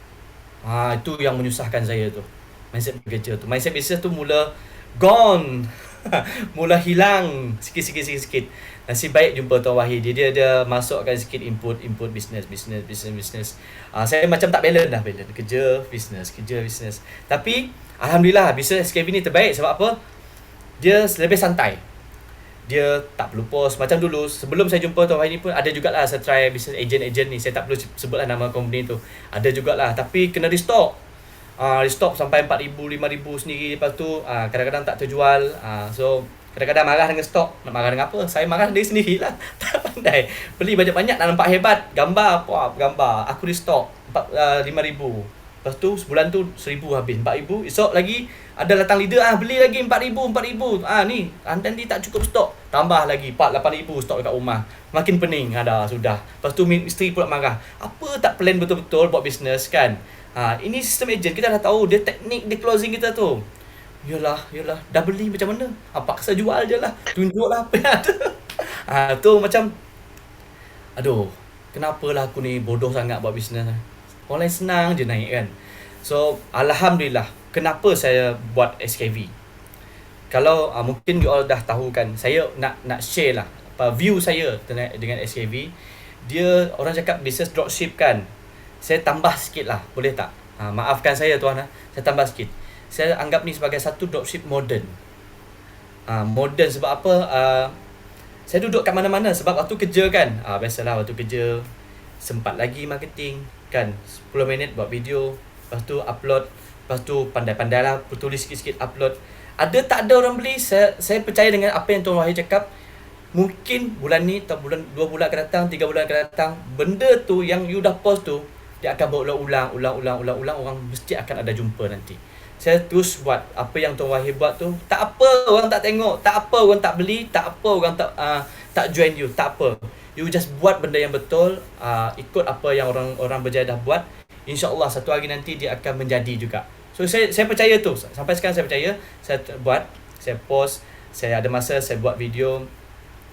[SPEAKER 3] Itu yang menyusahkan saya tu. Mindset bekerja tu. Mindset bisnes tu mula gone. Mula hilang sikit. Nasib baik jumpa Tuan Wahid. Dia masukkan sikit input bisnes. Saya macam tak balance dah, kerja bisnes. Tapi alhamdulillah bisnes SKV ni terbaik sebab apa? Dia lebih santai. Dia tak perlu post macam dulu. Sebelum saya jumpa Tuan Wahid ni pun ada jugalah saya try bisnes agent ni. Saya tak perlu sebutlah nama company tu. Ada jugalah, tapi kena restock. Restock sampai 4,000, 5,000 sendiri. Lepas tu kadang-kadang tak terjual. So kadang-kadang marah dengan stok. Nak marah dengan apa? Saya marah diri sendirilah. Tak pandai. Beli banyak-banyak nak nampak hebat. Gambar aku restock 5,000. Lepas tu sebulan tu 1,000 habis, 4,000. Esok lagi ada datang leader, beli lagi 4,000. Ni nanti tak cukup stok. Tambah lagi 8,000 stok dekat rumah. Makin pening. Dah sudah. Lepas tu isteri pula marah. Apa tak plan betul-betul buat bisnes kan? Ini sistem agent, kita dah tahu dia teknik dia closing kita tu. Yalah, dah beli macam mana? Paksa jual je lah. Tunjuklah apa yang ada. Tu macam, aduh, kenapalah aku ni bodoh sangat buat bisnes. Orang lain senang je naik kan. So alhamdulillah, kenapa saya buat SKV? Kalau mungkin you all dah tahu kan, saya nak share lah view saya dengan SKV. Dia orang cakap business dropship kan. Saya tambah sikit lah, boleh tak? Maafkan saya tuan, saya tambah sikit. Saya anggap ni sebagai satu dropship modern. Modern sebab apa? Saya duduk kat mana-mana sebab waktu kerja kan. Biasalah waktu kerja sempat lagi marketing kan. 10 minit buat video, lepas tu upload, lepas tu pandai-pandai lah tulis sikit-sikit upload. Ada tak ada orang beli, saya percaya dengan apa yang Tuan Wahid cakap. Mungkin bulan ni atau 2 bulan akan datang, 3 bulan akan datang, benda tu yang you dah post tu dia akan berulang-ulang, orang mesti akan ada jumpa nanti. Saya terus buat apa yang Tuan Wahid buat tu. Tak apa orang tak tengok, tak apa orang tak beli, tak apa orang tak join you, tak apa. You just buat benda yang betul, ikut apa yang orang berjaya dah buat. InsyaAllah satu hari nanti dia akan menjadi juga. So saya percaya tu. Sampai sekarang saya percaya. Saya buat, saya post, saya ada masa saya buat video.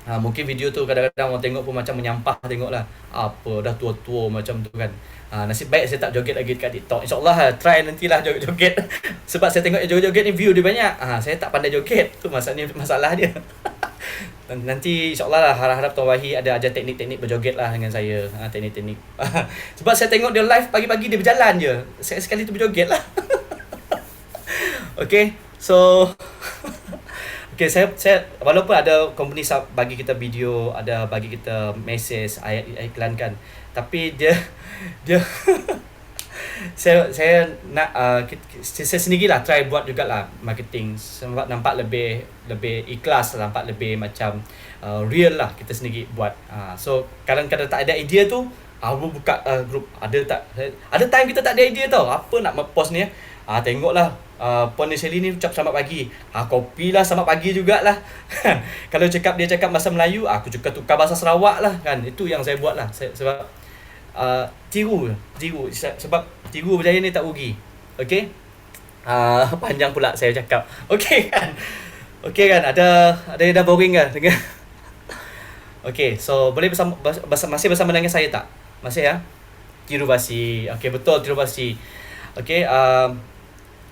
[SPEAKER 3] Mungkin video tu kadang-kadang orang tengok pun macam menyampah tengoklah. Apa dah tua-tua macam tu kan. Nasib baik saya tak joget lagi dekat TikTok. InsyaAllah try nantilah joget-joget. Sebab saya tengok joget-joget ni view dia banyak. Saya tak pandai joget. Tu masalah dia. Nanti insyaAllah lah harap-harap Tuan Wahid ada ajar teknik-teknik berjoget lah dengan saya. Teknik-teknik. Sebab saya tengok dia live pagi-pagi dia berjalan je. Sekali tu berjoget lah. Okay. So okay, saya walaupun ada company bagi kita video, ada bagi kita message, iklan kan. Tapi dia saya nak saya sendirilah try buat jugalah marketing sebab nampak lebih ikhlas, nampak lebih macam real lah kita sendiri buat. So kadang-kadang tak ada idea tu, buka group. Ada time kita tak ada idea tau. Apa nak post ni? Tengoklah Puan Shelly ni ucap selamat pagi. Copy lah selamat pagi jugalah. Kalau dia cakap bahasa Melayu, aku juga tukar bahasa Sarawak lah kan. Itu yang saya buat lah. Sebab tiru sebab tiru berjaya ni tak rugi. Okey. Panjang pula saya cakap. Okey kan ada yang dah boring kan dengan. Okey, so boleh masih bersama dengan saya tak? Masih ya? Tiru basi. Okey, betul tiru basi. Okey,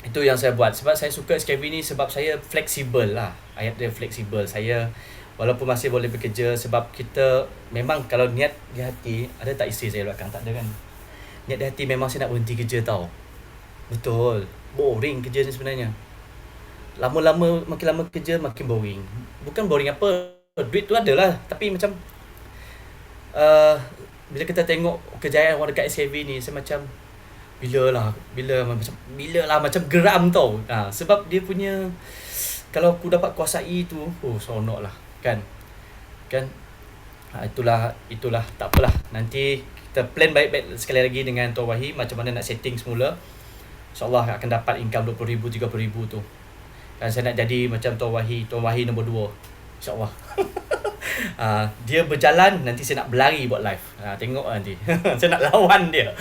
[SPEAKER 3] itu yang saya buat sebab saya suka SKV ni sebab saya fleksibel lah. Ayat dia fleksibel. Saya Walaupun masih boleh bekerja, sebab kita memang kalau niat di hati, ada tak isteri saya belakang? Tak ada kan? Niat di hati memang saya nak berhenti kerja tau. Betul. Boring kerja ni sebenarnya. Lama-lama, makin lama kerja makin boring. Bukan boring apa, duit tu ada lah. Tapi macam uh, bila kita tengok kejayaan orang dekat SKV ni, saya macam bila lah macam geram tau. Sebab dia punya, kalau aku dapat kuasai tu, oh seronok lah kan. Kan. Itulah tak apalah. Nanti kita plan baik-baik sekali lagi dengan Tuan Wahi macam mana nak setting semula. InsyaAllah akan dapat income 20,000, 30,000 tu. Dan saya nak jadi macam Tuan Wahi nombor 2. InsyaAllah. Dia berjalan, nanti saya nak berlari buat live. Tengok nanti. Saya nak lawan dia.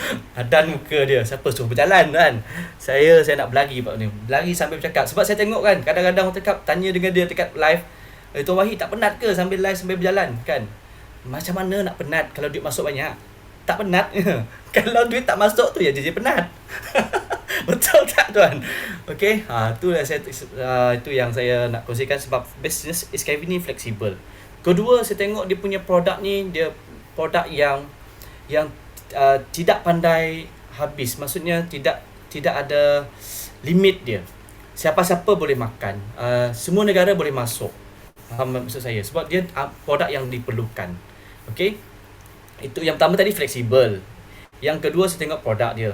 [SPEAKER 3] Dan muka dia. Siapa suruh berjalan kan? Saya nak berlari buat ni. Berlari sambil bercakap. Sebab saya tengok kan, kadang-kadang orang cakap, tanya dengan dia dekat live, Tuan Wahi tak penat ke sambil live sambil berjalan kan? Macam mana nak penat kalau duit masuk banyak? Tak penat. Kalau duit tak masuk tu ya dia penat. Betul tak tuan? Okey, itulah itu yang saya nak kongsikan, sebab business SKV ni fleksibel. Kedua, saya tengok dia punya produk ni, dia produk yang tidak pandai habis. Maksudnya tidak ada limit dia. Siapa-siapa boleh makan. Semua negara boleh masuk. Faham maksud saya? Sebab dia produk yang diperlukan. Okey? Itu yang pertama tadi, fleksibel. Yang kedua, saya tengok produk dia.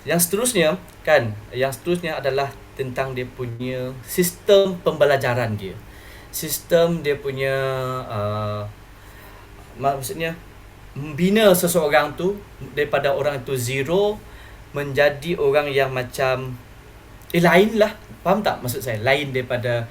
[SPEAKER 3] Yang seterusnya adalah tentang dia punya sistem pembelajaran dia. Sistem dia punya maksudnya membina seseorang tu daripada orang tu zero menjadi orang yang macam lain lah. Faham tak maksud saya? Lain daripada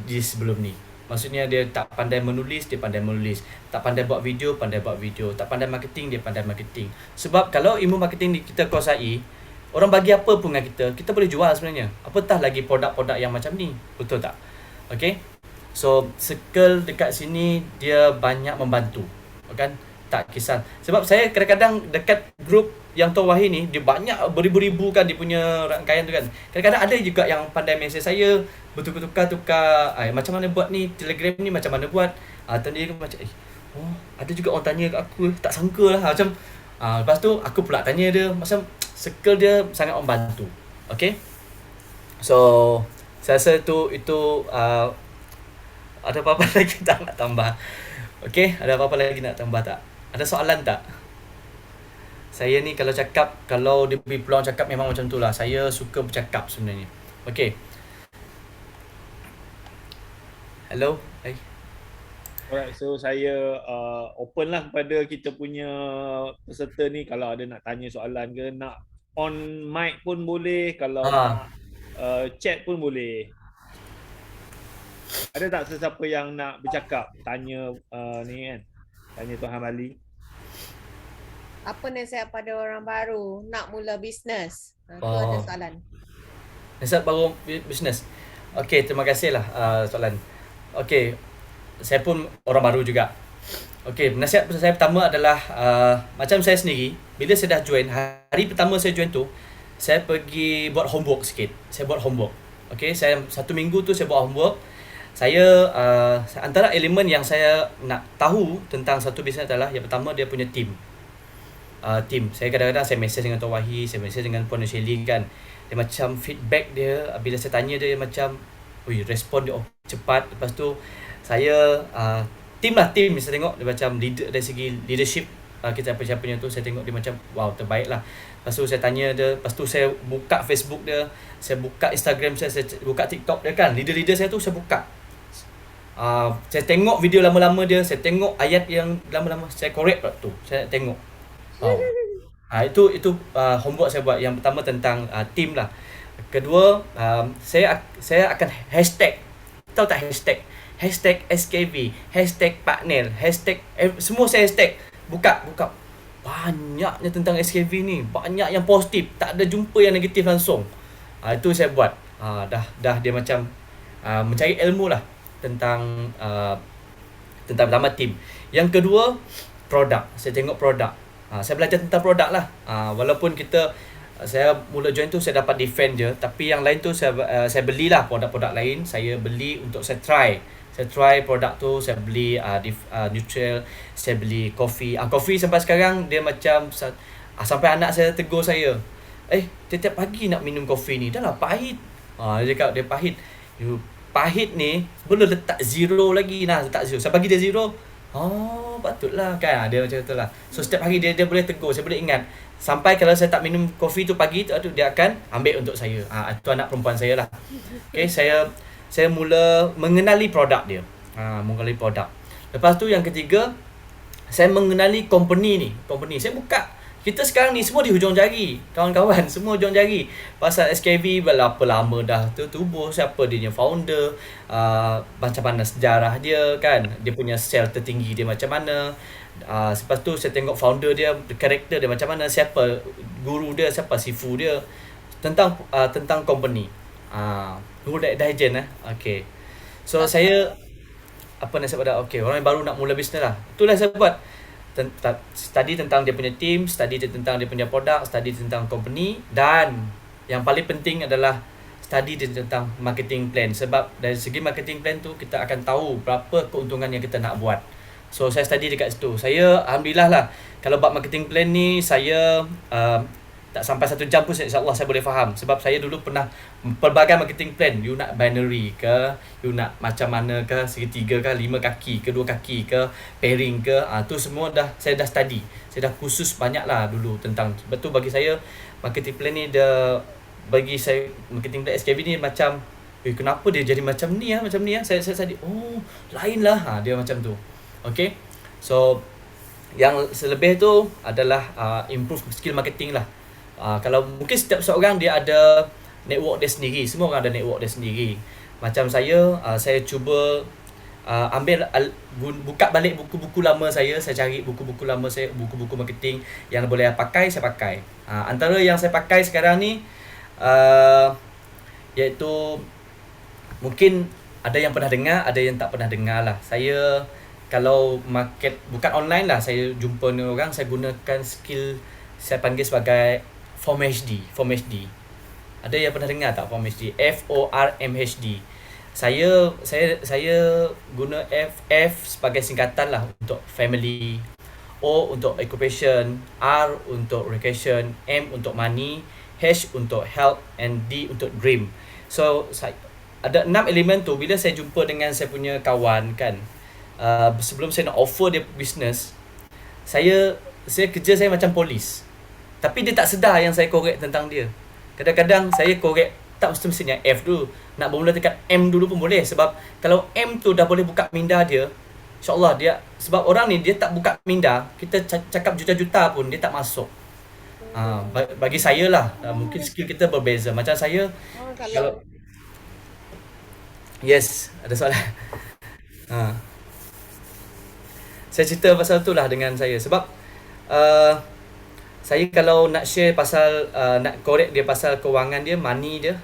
[SPEAKER 3] di sebelum ni. Maksudnya dia tak pandai menulis, dia pandai menulis. Tak pandai buat video, pandai buat video. Tak pandai marketing, dia pandai marketing. Sebab kalau ilmu marketing ni kita kuasai, orang bagi apa pun dengan kita boleh jual sebenarnya. Apatah lagi produk-produk yang macam ni. Betul tak? Okay? So, circle dekat sini dia banyak membantu. Kan? Tak kisah. Sebab saya kadang-kadang dekat grup yang Tuan Wahi ni, dia banyak beribu-ribu kan dia punya rangkaian tu kan. Kadang-kadang ada juga yang pandai mesej saya, bertukar-tukar, macam mana buat ni, Telegram ni macam mana buat. Tadi macam, ada juga orang tanya kat aku, tak sangka lah. Macam, lepas tu aku pula tanya dia, macam circle dia sangat membantu. Okay? So, saya rasa itu ada apa-apa lagi tak nak tambah? Okay? Ada apa-apa lagi nak tambah tak? Ada soalan tak? Saya ni kalau cakap, kalau dia beri peluang cakap memang macam tu lah. Saya suka bercakap sebenarnya. Okay. Hello? Hai.
[SPEAKER 1] Alright, so saya open lah kepada kita punya peserta ni. Kalau ada nak tanya soalan ke, nak on mic pun boleh. Kalau nak chat pun boleh. Ada tak sesiapa yang nak bercakap? Tanya ni kan? Tanya Tuan Hamali.
[SPEAKER 2] Apa nasihat pada orang baru nak mula bisnes? Itu ada soalan.
[SPEAKER 3] Nasihat baru bisnes. Okey, terima kasih lah soalan. Okey, saya pun orang baru juga. Okey, nasihat saya pertama adalah macam saya sendiri, bila saya dah join, hari pertama saya join tu, saya pergi buat homework sikit. Saya buat homework. Okey, saya 1 minggu tu saya buat homework. Saya antara elemen yang saya nak tahu tentang satu bisnes adalah yang pertama dia punya team. Team. Saya kadang-kadang saya mesej dengan Tuan Wahi, saya mesej dengan Puan Shelly kan. Dia macam feedback dia, bila saya tanya dia macam respon dia cepat. Lepas tu saya team. Saya tengok dia macam leader dari segi leadership, kita apa-apanya tu saya tengok dia macam wow, terbaik lah. Lepas tu saya tanya dia, lepas tu saya buka Facebook dia, saya buka Instagram saya buka TikTok dia kan. Leader-leader saya tu saya buka. Saya tengok video lama-lama dia, saya tengok ayat yang lama-lama, saya korek tu, saya tengok. Itu homework saya buat. Yang pertama tentang team lah. Kedua, saya akan hashtag. Tahu tak hashtag? Hashtag SKV, hashtag Pak Nel, hashtag semua saya hashtag. Buka. Banyaknya tentang SKV ni, banyak yang positif, tak ada jumpa yang negatif langsung. Itu saya buat. Dah dia macam mencari ilmu lah tentang pertama team. Yang kedua, produk. Saya tengok produk. Saya belajar tentang produk lah. Walaupun kita saya mula join tu saya dapat defend je, tapi yang lain tu saya belilah produk-produk lain, saya beli untuk saya try produk tu, saya beli Nutriel, saya beli coffee. Coffee sampai sekarang dia macam sampai anak saya tegur saya, tiap pagi nak minum kopi ni, dah lah pahit. Dia cakap dia pahit. You pahit ni belum letak zero lagi, letak zero. Saya bagi dia zero. Patutlah kan. Dia macam tu lah. So setiap hari dia boleh tegur, saya boleh ingat. Sampai kalau saya tak minum kopi tu pagi tu, dia akan ambil untuk saya. Itu anak perempuan saya lah. Okay, saya mula mengenali produk dia. Mengenali produk. Lepas tu yang ketiga, saya mengenali company ni. Saya buka. Kita sekarang ni semua di hujung jari. Kawan-kawan, semua hujung jari. Pasal SKV berapa lama dah tertubuh, siapa dia punya founder, macam mana sejarah dia kan, dia punya sell tertinggi dia macam mana. Lepas tu saya tengok founder dia, karakter dia macam mana, siapa guru dia, siapa sifu dia, tentang company. Guru Daijen Okay. So saya apa nak sebut dah? Okay, orang yang baru nak mula bisnes lah. Itulah saya buat. Study tentang dia punya team, study tentang dia punya produk, study tentang company, dan yang paling penting adalah study tentang marketing plan. Sebab dari segi marketing plan tu kita akan tahu berapa keuntungan yang kita nak buat. So saya study dekat situ. Saya alhamdulillah lah, kalau buat marketing plan ni saya tak sampai 1 jam pun insyaAllah saya boleh faham. Sebab saya dulu pernah pelbagai marketing plan. You nak binary ke, you nak macam mana ke, segitiga ke, 5 kaki ke, 2 kaki ke, pairing ke, tu semua saya dah study. Saya dah kursus banyak lah dulu tentang. Betul, bagi saya marketing plan ni bagi saya marketing plan SKV ni macam, kenapa dia jadi macam ni Saya study, lain lah, dia macam tu. Okay. So yang selebih tu adalah improve skill marketing lah. Kalau mungkin setiap seorang dia ada network dia sendiri. Semua orang ada network dia sendiri. Macam saya cuba buka balik buku-buku lama saya cari buku-buku lama saya, buku-buku marketing yang boleh pakai, saya pakai. Antara yang saya pakai sekarang ni iaitu, mungkin ada yang pernah dengar, ada yang tak pernah dengar lah. Saya kalau market bukan online lah, saya jumpa ni orang, saya gunakan skill saya panggil sebagai Form HD. Ada yang pernah dengar tak Form HD? FORMHD. Saya guna F sebagai singkatan lah untuk family, O untuk occupation, R untuk recreation, M untuk money, H untuk health, and D untuk dream. So ada 6 elemen tu. Bila saya jumpa dengan saya punya kawan kan, sebelum saya nak offer dia business, saya kerja saya macam polis. Tapi dia tak sedar yang saya korek tentang dia. Kadang-kadang saya korek tak mestinya F dulu. Nak bermula dekat M dulu pun boleh. Sebab kalau M tu dah boleh buka minda dia, InsyaAllah dia, sebab orang ni dia tak buka minda, kita cakap juta-juta pun dia tak masuk. Bagi saya lah, mungkin skill kita berbeza. Macam saya, kalau yes, ada soalan. Saya cerita pasal tu lah dengan saya. Sebab saya kalau nak share pasal nak korek dia pasal kewangan dia, money dia,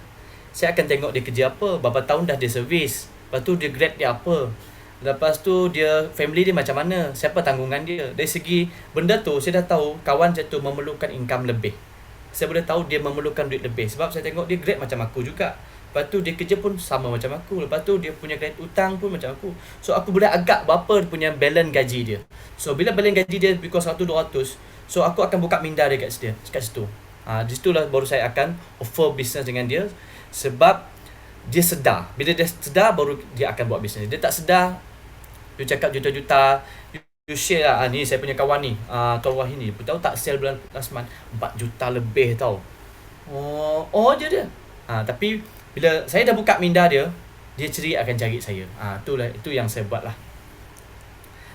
[SPEAKER 3] saya akan tengok dia kerja apa, berapa tahun dah dia servis, lepas tu dia grade dia apa, lepas tu dia family dia macam mana, siapa tanggungan dia. Dari segi benda tu saya dah tahu kawan saya tu memerlukan income lebih. Saya boleh tahu dia memerlukan duit lebih sebab saya tengok dia grade macam aku juga. Lepas tu dia kerja pun sama macam aku. Lepas tu dia punya grade hutang pun macam aku. So aku boleh agak berapa dia punya balance gaji dia. So bila balance gaji dia lebih kurang 100-200, so aku akan buka minda dia kat situ. Di situlah baru saya akan offer business dengan dia. Sebab dia sedar. Bila dia sedar baru dia akan buat business. Dia tak sedar, dia cakap juta-juta, you share lah, ni saya punya kawan ni, Tuan Wahid ni, tahu tak sell bulan last month 4 juta lebih tau. Dia. Tapi bila saya dah buka minda dia akan cari saya. Itu yang saya buat lah.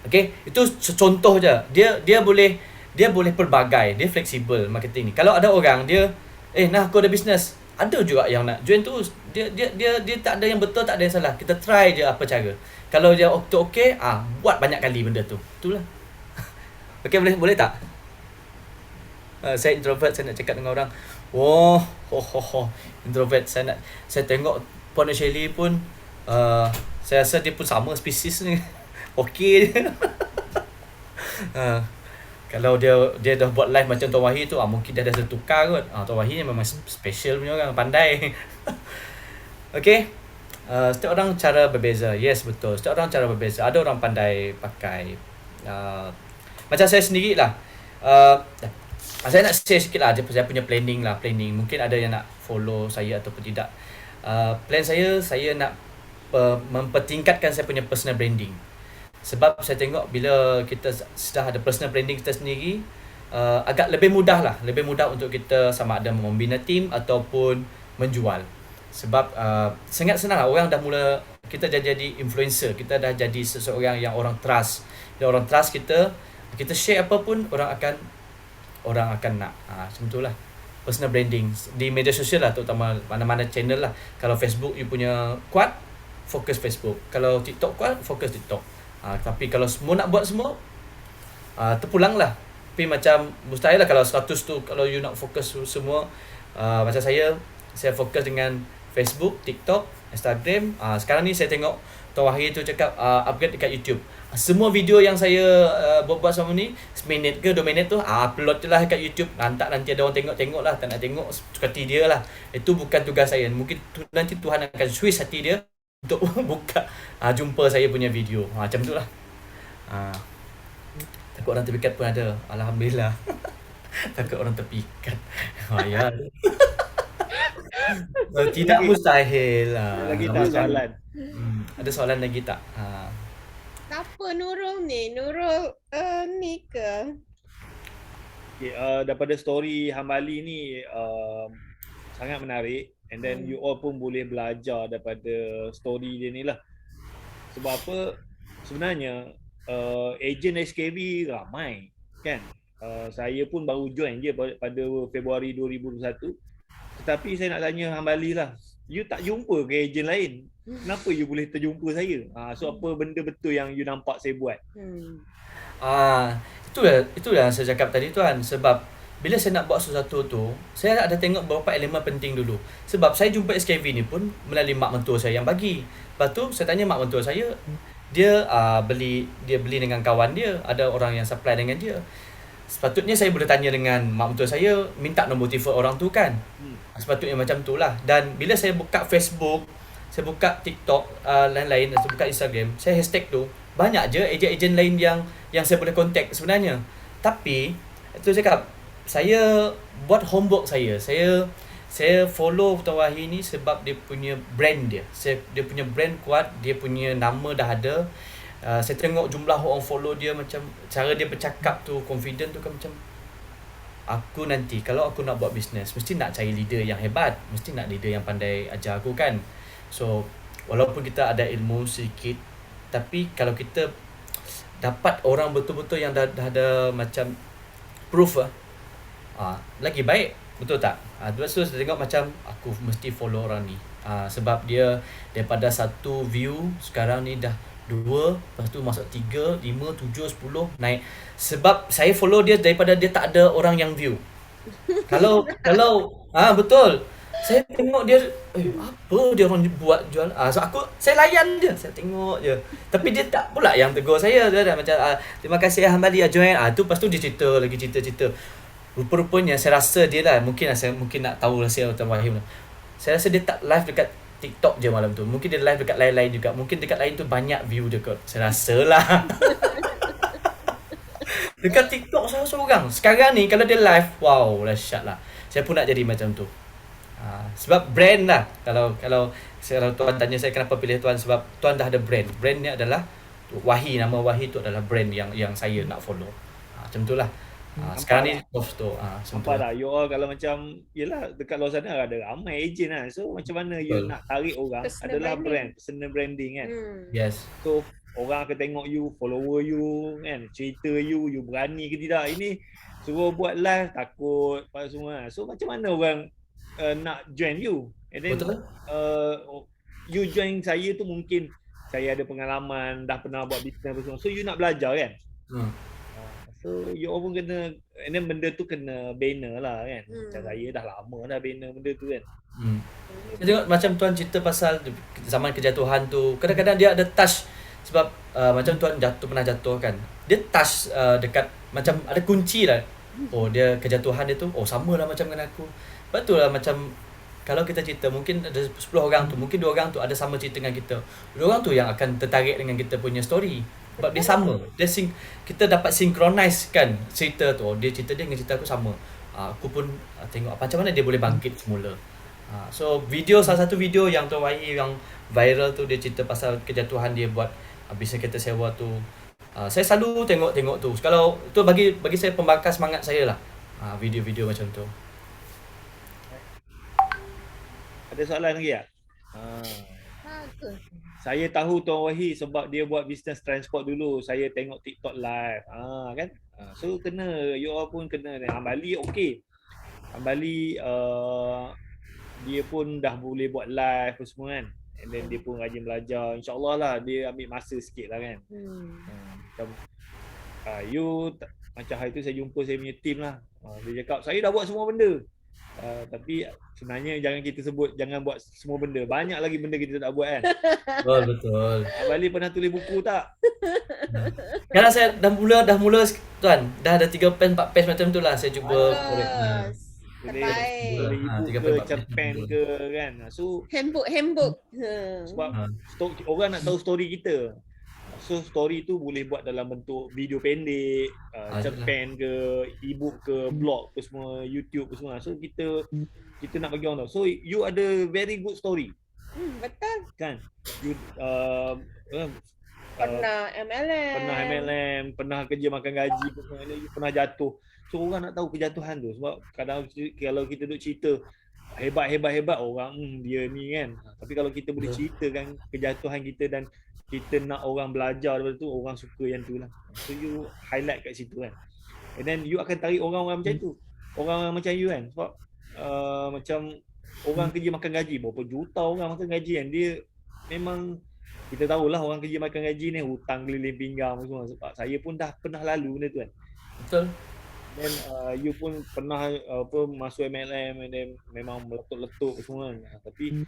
[SPEAKER 3] Okay, itu contoh je. Dia boleh pelbagai, dia fleksibel marketing ni. Kalau ada orang dia aku ada business, ada juga yang nak join tu, dia tak ada yang betul, tak ada yang salah. Kita try je apa cara. Kalau dia okey, buat banyak kali benda tu. Itulah. Okey, boleh tak? Saya introvert, saya nak cakap dengan orang. Introvert. Saya tengok Puan Shirley pun, saya rasa dia pun sama spesies ni. Okey je. Kalau dia dah buat live macam Tuan Wahid tu, mungkin dia dah tertukar kot. Tuan Wahid ni memang special punya orang, pandai. Okay. Setiap orang cara berbeza. Yes, betul. Setiap orang cara berbeza. Ada orang pandai pakai. Macam saya sendiri lah. Saya nak share sikit lah. Saya punya planning lah. Mungkin ada yang nak follow saya ataupun tidak. Plan saya nak mempertingkatkan saya punya personal branding. Sebab saya tengok bila kita sudah ada personal branding kita sendiri, agak lebih mudah lah. Lebih mudah untuk kita sama ada membina team ataupun menjual. Sebab sangat senang lah. Orang dah mula, kita dah jadi influencer. Kita dah jadi seseorang yang orang trust. Bila orang trust kita share apa pun orang akan nak. Macam tu lah. Personal branding di media sosial lah, terutama mana-mana channel lah. Kalau Facebook you punya kuat, fokus Facebook. Kalau TikTok kuat, fokus TikTok. Tapi kalau semua nak buat semua, terpulang lah. Tapi macam mustahil lah kalau 100 tu, kalau you nak fokus semua. Macam saya fokus dengan Facebook, TikTok, Instagram. Sekarang ni saya tengok Tuan Wahid tu cakap upgrade dekat YouTube. Semua video yang saya buat selama ni, seminit ke 2 minit tu, upload je lah dekat YouTube. Nanti ada orang tengok lah. Tak nak tengok, suka hati dia lah. Itu bukan tugas saya. Mungkin nanti Tuhan akan switch hati dia untuk buka jumpa saya punya video. Macam tu lah. Takut orang terpikat pun ada. Alhamdulillah. Takut orang terpikat. Ya. Tidak mustahil lah.
[SPEAKER 1] Lagi tak soalan?
[SPEAKER 3] Ada soalan lagi tak?
[SPEAKER 2] Apa Nurul ni? Nurul ni ke?
[SPEAKER 1] Okay, daripada story Hambali ni sangat menarik, and then you all pun boleh belajar daripada story dia ni lah. Sebab apa? Sebenarnya ejen SKB ramai kan. Saya pun baru join je pada Februari 2021. Tetapi saya nak tanya Hambali lah, you tak jumpa ke ejen lain? Kenapa you boleh terjumpa saya? So apa benda betul yang you nampak saya buat?
[SPEAKER 3] Itulah yang saya cakap tadi tuan. Sebab bila saya nak buat sesuatu tu, saya ada tengok beberapa elemen penting dulu. Sebab saya jumpa SKV ni pun melalui mak mentua saya yang bagi. Lepas tu saya tanya mak mentua saya, dia beli dengan kawan dia, ada orang yang supply dengan dia. Sepatutnya saya boleh tanya dengan mak mentua saya, minta nombor telefon orang tu kan. Sepatutnya macam tu lah. Dan bila saya buka Facebook, saya buka TikTok, lain-lain, saya buka Instagram, saya hashtag tu, banyak je ejen-ejen lain yang saya boleh contact sebenarnya. Tapi itu saya cakap, saya buat homework saya follow Tuan Wahid ni sebab dia punya brand dia. Dia punya brand kuat, dia punya nama dah ada. Saya tengok jumlah orang follow dia, macam cara dia bercakap tu, confident tu kan, macam aku nanti kalau aku nak buat bisnes, mesti nak cari leader yang hebat, mesti nak leader yang pandai ajar aku kan. So walaupun kita ada ilmu sedikit, tapi kalau kita dapat orang betul-betul yang dah ada macam proof lagi baik, betul tak? Lepas tu saya tengok macam aku mesti follow orang ni. Sebab dia daripada 1 view sekarang ni dah 2, lepas tu masuk 3, 5, 7, 10 naik. Sebab saya follow dia daripada dia tak ada orang yang view. Kalau betul. Saya tengok dia, apa dia orang buat jual. So saya layan je, saya tengok je. Tapi dia tak pula yang tegur saya. Dia dah macam terima kasih Hambali join. Tu lepas tu dia cerita. Rupa-rupanya saya rasa dia lah, mungkin nak tahu rahsia Tuan Wahid. Saya rasa dia tak live dekat TikTok je malam tu. Mungkin dia live dekat lain-lain juga. Mungkin dekat lain tu banyak view dia kot. Saya rasa lah. Dekat TikTok saya seorang. Sekarang ni kalau dia live, wow, dahsyat lah. Saya pun nak jadi macam tu. Sebab brand lah. Kalau tuan tanya saya kenapa pilih tuan, sebab tuan dah ada brand. Brand ni adalah Wahid, nama Wahid tu adalah brand yang saya nak follow. Macam tu lah. Sekarang ni post tu.
[SPEAKER 1] Nampak tak? You all kalau macam, yelah dekat luar sana ada ramai ejen lah. So macam mana you nak tarik orang?
[SPEAKER 2] Personal
[SPEAKER 1] Adalah
[SPEAKER 2] branding.
[SPEAKER 1] brand, personal branding kan.
[SPEAKER 3] Yes.
[SPEAKER 1] So orang akan tengok you, follower you kan, cerita you berani ke tidak. Ini suruh buat live takut apa semua. So macam mana orang nak join you? And then
[SPEAKER 3] Betul.
[SPEAKER 1] You join saya tu mungkin saya ada pengalaman, dah pernah buat bisnes apa semua. So you nak belajar kan? So you all pun kena, and then benda tu kena banner lah kan. Macam saya dah lama dah banner benda tu kan.
[SPEAKER 3] Saya tengok macam tuan cerita pasal zaman kejatuhan tu, kadang-kadang dia ada touch Sebab macam tuan pernah jatuh kan. Dia touch dekat macam ada kunci lah. Oh dia kejatuhan dia tu, oh sama lah macam dengan aku. Lepas tu lah macam kalau kita cerita mungkin ada 10 orang tu, mungkin 2 orang tu ada sama cerita dengan kita. 2 orang tu yang akan tertarik dengan kita punya story. Sebab dia sama. Kita dapat synchronize kan cerita tu. Oh, dia cerita dia dengan cerita aku sama. Aku pun tengok macam mana dia boleh bangkit semula. So salah satu video yang Tuan Wahid yang viral tu, dia cerita pasal kejatuhan dia buat bisnes kereta sewa tu. Saya selalu tengok tu. Kalau tu bagi saya pembakar semangat saya lah. Video-video macam tu.
[SPEAKER 1] Ada soalan lagi tak?
[SPEAKER 2] Bagus.
[SPEAKER 1] Saya tahu Tuan Wahid sebab dia buat bisnes transport dulu. Saya tengok TikTok live. Kan? So kena, you all pun kena. Ambali okey. Ambali dia pun dah boleh buat live semua kan. And then dia pun rajin belajar. InsyaAllah lah dia ambil masa sikit lah kan. Macam macam hari tu saya jumpa saya punya team lah. Dia cakap saya dah buat semua benda. Tapi sebenarnya jangan buat semua benda. Banyak lagi benda kita tak buat kan.
[SPEAKER 3] Betul.
[SPEAKER 1] Abali pernah tulis buku tak?
[SPEAKER 3] Sekarang saya dah mula tuan. Dah ada 3 page 4 page macam tu lah saya cuba korek.
[SPEAKER 2] Terbaik.
[SPEAKER 1] Tulis ebook ke, cerpen ke kan. So
[SPEAKER 2] Handbook.
[SPEAKER 1] sebab orang nak tahu story kita. So story tu boleh buat dalam bentuk video pendek, cerpen ke, ebook ke, blog ke semua, YouTube ke semua. So kita nak bagi orang tahu. So you ada very good story.
[SPEAKER 2] Betul.
[SPEAKER 1] Kan? You
[SPEAKER 2] Pernah MLM.
[SPEAKER 1] pernah kerja makan gaji, pernah jatuh. So orang nak tahu kejatuhan tu sebab kadang kalau kita duk cerita hebat orang dia ni kan. Tapi kalau kita boleh ceritakan kejatuhan kita dan kita nak orang belajar daripada tu, orang suka yang tu lah. So you highlight kat situ kan. And then you akan tarik orang-orang macam tu. Orang macam you kan. Sebab macam orang kerja makan gaji, berapa juta orang makan gaji kan. Dia memang kita tahulah orang kerja makan gaji ni hutang keliling pinggang semua. Sebab saya pun dah pernah lalu benda tu kan.
[SPEAKER 3] Betul.
[SPEAKER 1] Dan you pun pernah masuk MLM and then memang meletup-letup semua kan. Tapi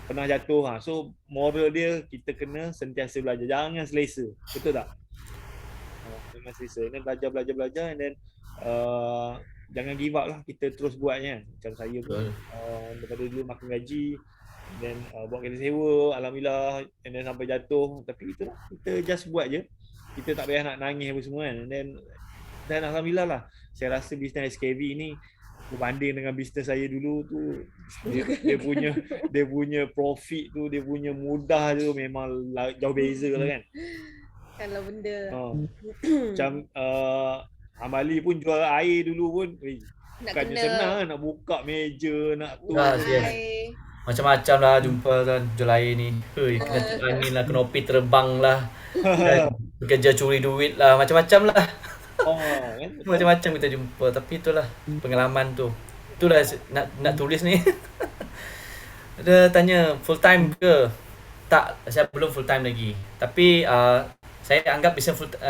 [SPEAKER 1] pernah jatuh. So moral dia kita kena sentiasa belajar. Jangan selesa. Betul tak? Jangan selesa. And then belajar and then jangan give up lah. Kita terus buatnya. Macam saya pun daripada dulu makan gaji then buat kereta sewa, alhamdulillah, and then sampai jatuh. Tapi itulah, kita just buat je. Kita tak payah nak nangis apa semua kan. Dan alhamdulillah lah, saya rasa bisnes SKV ni berbanding dengan bisnes saya dulu tu, dia punya profit tu, dia punya mudah tu memang jauh beza lah kan.
[SPEAKER 2] Kalau benda
[SPEAKER 1] macam Amali pun jual air dulu pun bukannya senang kan, nak buka meja, nak tu
[SPEAKER 3] macam-macam lah jumpa kan jual air ni. Kena angin lah, kena opi terbang lah, bekerja curi duit lah, macam-macam lah. Kan? Macam-macam kita jumpa. Tapi itulah pengalaman tu. Itulah nak tulis ni. Dia tanya full time ke? Tak, saya belum full time lagi. Tapi saya anggap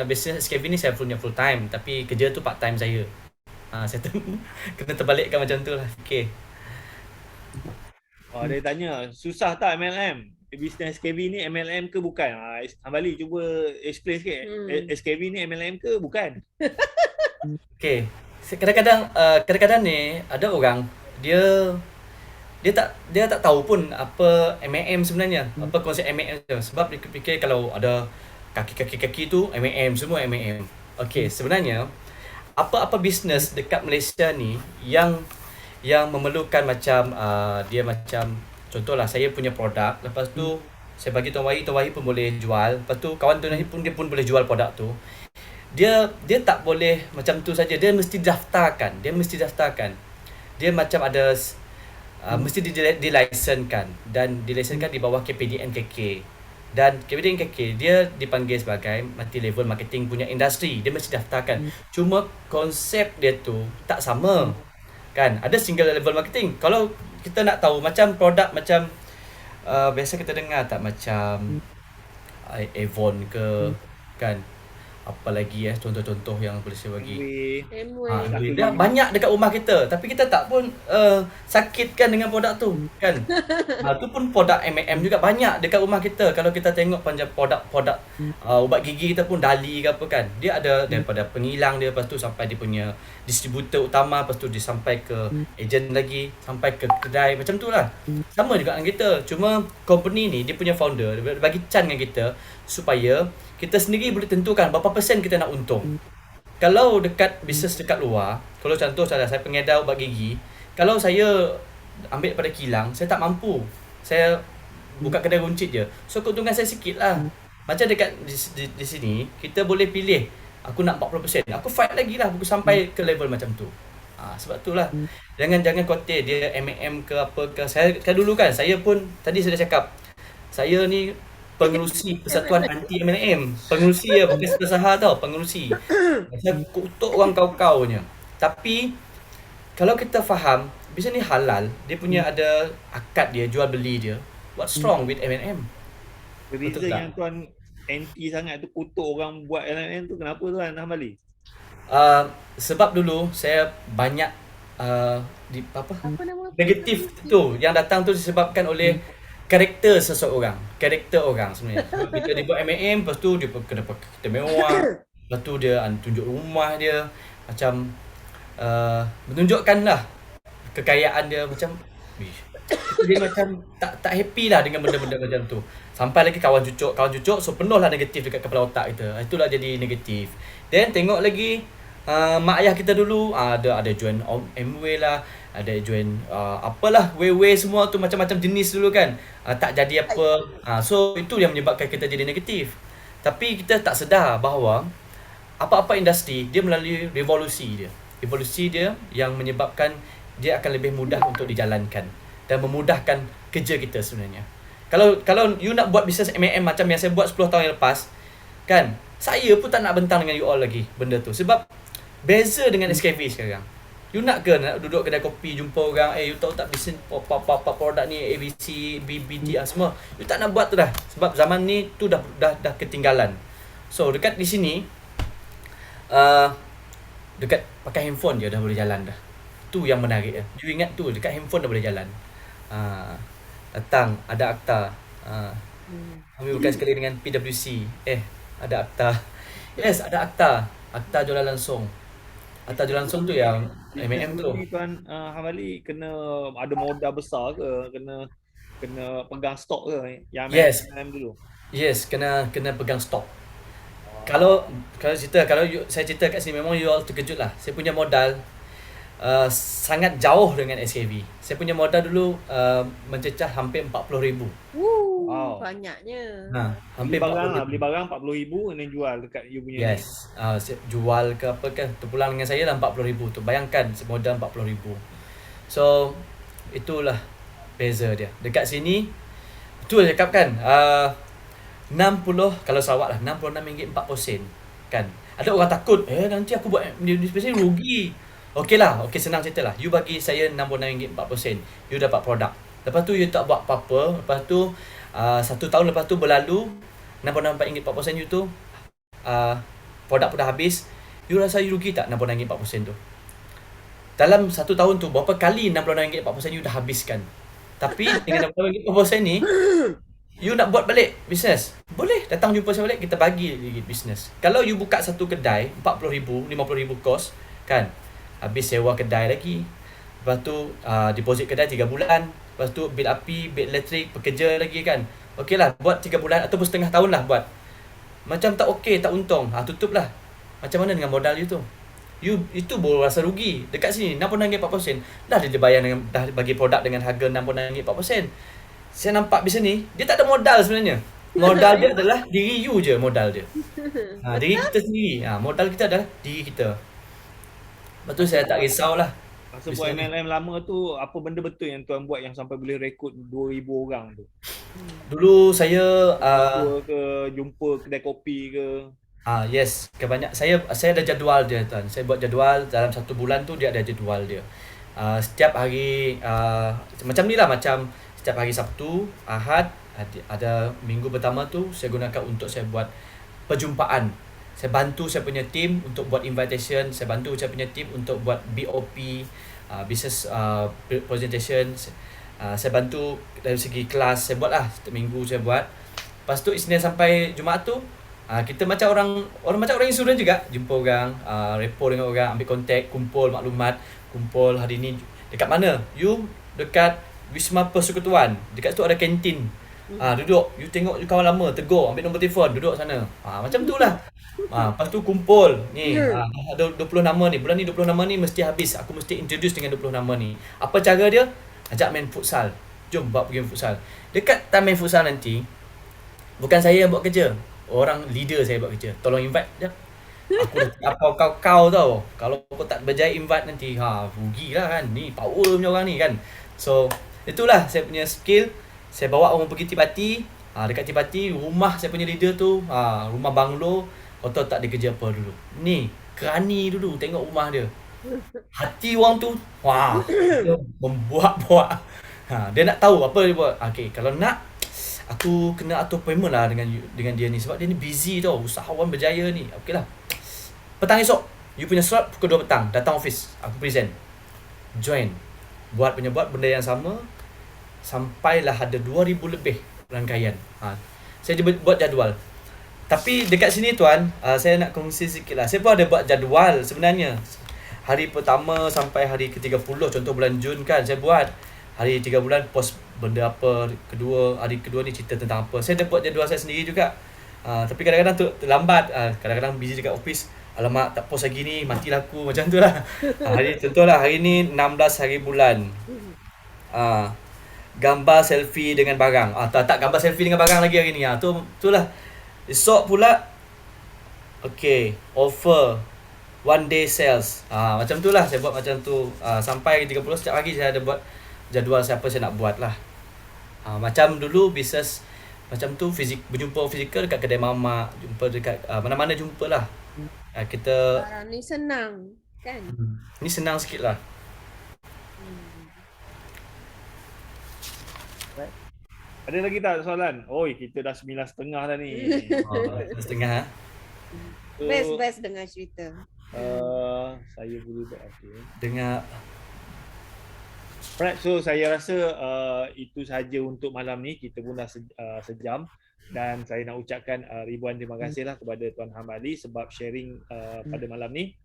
[SPEAKER 3] bisnes SKV ni saya punya full time. Tapi kerja tu part time saya. Saya kena terbalikkan macam tu lah. Okay.
[SPEAKER 1] Dia tanya, susah tak MLM? Bisnes SKV ni MLM ke bukan? Ambali cuba explain sikit. SKV ni MLM ke bukan?
[SPEAKER 3] Okay. Kadang-kadang ni ada orang dia tak tahu pun apa MLM sebenarnya. Apa konsep MLM tu. Sebab dia fikir kalau ada kaki tu MLM, semua MLM. Okay, sebenarnya apa-apa bisnes dekat Malaysia ni yang memerlukan macam dia macam contohlah saya punya produk, lepas tu saya bagi Tuan Wahid pun boleh jual, lepas tu kawan Tuan Wahid pun dia pun boleh jual produk tu. Dia tak boleh macam tu saja, dia mesti daftarkan. Dia macam ada mesti dilisenkan dan dilisenkan di bawah KPDN KK. Dan KPDN KK dia dipanggil sebagai multi level marketing punya industri. Dia mesti daftarkan. Cuma konsep dia tu tak sama. Kan, ada single level marketing. Kalau kita nak tahu macam produk macam biasa kita dengar tak macam Avon ke kan, apa lagi contoh-contoh yang boleh saya bagi. Dia banyak dekat rumah kita tapi kita tak pun sakit kan dengan produk tu kan. Tu pun produk M&M juga banyak dekat rumah kita. Kalau kita tengok macam produk-produk ubat gigi kita pun Dali ke apa kan. Dia ada daripada pengilang dia, lepas tu sampai dia punya distributor utama, lepas tu dia sampai ke ejen lagi, sampai ke kedai, macam tu lah. Sama juga dengan kita. Cuma company ni dia punya founder dia bagi chance dengan kita supaya kita sendiri boleh tentukan berapa persen kita nak untung. Kalau dekat bisnes dekat luar, kalau contoh saya pengedar ubat gigi, kalau saya ambil pada kilang, saya tak mampu. Saya buka kedai runcit je. So keuntungan saya sikit lah. Macam dekat di sini, kita boleh pilih. Aku nak 40%. Aku fight lagi lah aku sampai ke level macam tu. Sebab tu lah. Jangan khawatir dia M&M ke apa ke. Saya kan dulu kan, saya pun tadi saya dah cakap. Saya ni pengerusi Persatuan Anti M&M. Pengerusi ya, bukan pengusaha tau, pengerusi. Macam kutuk orang kau-kaunya. Tapi kalau kita faham bisnes ni halal, dia punya ada akad dia, jual beli dia. What's wrong with M&M?
[SPEAKER 1] Beza
[SPEAKER 3] Betul tak?
[SPEAKER 1] yang tuan anti sangat tu, kutuk orang buat LMN tu, kenapa tuan Hamali?
[SPEAKER 3] Sebab dulu saya banyak
[SPEAKER 2] Apa nama?
[SPEAKER 3] negatif tu yang datang tu disebabkan oleh karakter seseorang, karakter orang sebenarnya. Bila dia buat M&M, lepas tu dia kena pakai kereta mewah, lepas tu dia tunjuk rumah dia, macam menunjukkan lah kekayaan dia macam dia macam tak happy lah dengan benda-benda macam tu. Sampai lagi kawan cucuk, so penuh lah negatif dekat kepala otak kita. Itulah jadi negatif. Then tengok lagi mak ayah kita dulu ada join Amway lah, ada join apalah way semua tu, macam-macam jenis dulu kan. Tak jadi apa. So itu yang menyebabkan kita jadi negatif. Tapi kita tak sedar bahawa apa-apa industri dia melalui revolusi dia yang menyebabkan dia akan lebih mudah untuk dijalankan dan memudahkan kerja kita sebenarnya. Kalau you nak buat bisnes M&M macam yang saya buat 10 tahun yang lepas kan, saya pun tak nak bentang dengan you all lagi benda tu, sebab beza dengan SKV sekarang. You nak duduk kedai kopi jumpa orang, you tahu tak bisnes produk ni ABC, BBD semua, you tak nak buat tu dah, sebab zaman ni tu dah ketinggalan. So dekat di sini dekat pakai handphone je dah boleh jalan dah. Tu yang menarik dah. You ingat tu, dekat handphone dah boleh jalan. Datang ada akta. Kami bukan sekali dengan PwC. Ada akta. Yes, ada akta. Akta jualan langsung. Akta jualan langsung tu yang M&M tu.
[SPEAKER 1] Tuan Hamali kena ada modal besar ke, kena pegang stok ke yang
[SPEAKER 3] Yes.
[SPEAKER 1] M&M dulu?
[SPEAKER 3] Yes, kena pegang stok. Kalau saya cerita kat sini, memang you all terkejut lah. Saya punya modal sangat jauh dengan SKV. Saya punya modal dulu mencecah hampir 40,000.
[SPEAKER 1] Wow.
[SPEAKER 2] Banyaknya.
[SPEAKER 1] Beli
[SPEAKER 3] Hampir
[SPEAKER 1] barang
[SPEAKER 3] 40,000.
[SPEAKER 1] 40,000 dan jual dekat you punya
[SPEAKER 3] Yes. Jual ke apa kan, terpulang dengan saya lah 40,000 tu. Bayangkan modal 40,000. So itulah beza dia. Dekat sini tu saya cakap kan, 60, kalau Sarawak lah, RM66.40 kan. Ada orang takut, nanti aku buat di spesial rugi. Okey senang cerita lah. You bagi saya RM66.40, you dapat produk. Lepas tu you tak buat apa-apa. Lepas tu 1 tahun lepas tu berlalu, RM66.40 you tu produk pun dah habis. You rasa you rugi tak RM66.40 tu? Dalam 1 tahun tu berapa kali RM66.40 you dah habiskan. Tapi dengan RM66.40 ni, you nak buat balik bisnes, boleh datang jumpa saya balik, kita bagi lagi bisnes. Kalau you buka satu kedai RM40,000, RM50,000 kos kan, habis sewa kedai lagi, lepas tu deposit kedai 3 bulan, lepas tu bil api, bil elektrik, pekerja lagi kan. Okey lah, buat 3 bulan ataupun setengah tahun lah buat. Macam tak okey, tak untung, tutup lah. Macam mana dengan modal you tu? You itu baru rasa rugi. Dekat sini RM66.40 dah dia bayar dengan, dah bagi produk dengan harga RM66.40. Saya nampak bisnes ni, dia tak ada modal sebenarnya. Modal dia adalah diri you je, modal dia. Diri kita sendiri. Modal kita adalah diri kita. Lepas tu saya tak risaulah.
[SPEAKER 1] Masa buat MLM lama tu, apa benda betul yang tuan buat yang sampai boleh rekrut 2,000 orang tu?
[SPEAKER 3] Dulu saya
[SPEAKER 1] jumpa kedai kopi ke?
[SPEAKER 3] Yes, kebanyak saya ada jadual dia tuan. Saya buat jadual dalam 1 bulan tu, dia ada jadual dia. Setiap hari macam ni lah, macam setiap hari Sabtu, Ahad, ada minggu pertama tu saya gunakan untuk saya buat perjumpaan. Saya bantu saya punya team untuk buat invitation, saya bantu saya punya team untuk buat BOP, business presentation. Saya bantu dari segi kelas saya buat lah, setiap minggu saya buat. Lepas tu Isnin sampai Jumaat tu kita macam orang macam orang insurans juga, jumpa orang, rapport dengan orang, ambil kontak, kumpul maklumat, kumpul hari ni dekat mana? You dekat Wisma Persekutuan, dekat tu ada kantin. Duduk, you tengok you kawan lama, tegur, ambil nombor telefon, duduk sana. Macam tu lah. Lepas tu kumpul ni, ada 20 nama ni, bulan ni 20 nama ni mesti habis. Aku mesti introduce dengan 20 nama ni. Apa cara dia? Ajak main futsal. Jom buat pergi futsal. Dekat time main futsal nanti, bukan saya yang buat kerja, orang leader saya buat kerja. Tolong invite je. Aku dah kau tau. Kalau kau tak berjaya invite nanti, rugilah kan. Ni power punya orang ni kan. So, itulah saya punya skill. Saya bawa orang pergi Tipati. Dekat Tipati, rumah saya punya leader tu, rumah banglo. Kau tahu tak dia kerja apa dulu? Ni, kerani dulu, tengok rumah dia. Hati orang tu, dia membuat-buat. Dia nak tahu apa dia buat. Okay, kalau nak, aku kena atur appointment lah dengan dia ni. Sebab dia ni busy tau, usahawan berjaya ni. Okay lah. Petang esok, you punya slot pukul 2 petang. Datang office, aku present. Join. Buat benda yang sama. Sampailah ada 2,000 lebih rangkaian. Saya buat jadual. Tapi dekat sini tuan, saya nak kongsi sikit lah. Saya pun ada buat jadual sebenarnya. Hari pertama sampai hari ke-30, contoh bulan Jun kan, saya buat. Hari 3 bulan post benda apa. Hari kedua ni cerita tentang apa. Saya dah buat jadual saya sendiri juga. Tapi kadang-kadang terlambat. Kadang-kadang busy dekat office. Alamak, tak post lagi ni, mati laku. Macam tu lah. Contohlah hari ni 16 hari bulan. Gambar selfie dengan barang. Tak gambar selfie dengan barang lagi hari ni. Tu lah. Esok pula, okay, offer 1 day sales. Macam tu lah, saya buat macam tu. Sampai 30 setiap hari saya ada buat jadual siapa saya nak buat lah. Macam dulu bisnes macam tu, berjumpa fizikal dekat kedai mamak, jumpa dekat mana-mana jumpa lah. Kita
[SPEAKER 2] Sekarang ni senang kan?
[SPEAKER 3] Ni senang sikit lah.
[SPEAKER 1] Ada lagi tak soalan? Oi, kita dah 9.30 dah ni.
[SPEAKER 3] 9.30.
[SPEAKER 1] So,
[SPEAKER 2] Best dengar cerita.
[SPEAKER 1] Saya boleh buat apa?
[SPEAKER 3] Dengar.
[SPEAKER 1] Alright, so saya rasa itu sahaja untuk malam ni. Kita pun dah sejam. Dan saya nak ucapkan ribuan terima kasih lah kepada Tuan Hamadi sebab sharing pada malam ni.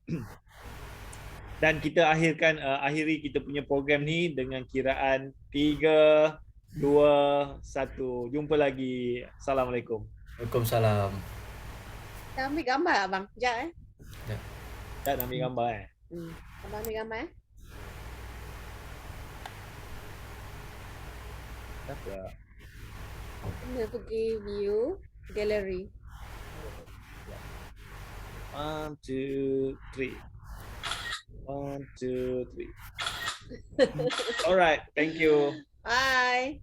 [SPEAKER 1] Dan kita akhiri kita punya program ni dengan kiraan 3, 2, 1. Jumpa lagi. Assalamualaikum.
[SPEAKER 3] Waalaikumsalam.
[SPEAKER 2] Kita ambil gambar abang. Sekejap
[SPEAKER 1] Tak nak ambil gambar
[SPEAKER 2] Abang ambil gambar
[SPEAKER 1] Apa?
[SPEAKER 2] Kena pergi view gallery.
[SPEAKER 1] 1, 2, 3. 1, 2, 3. Alright, thank you.
[SPEAKER 2] Bye.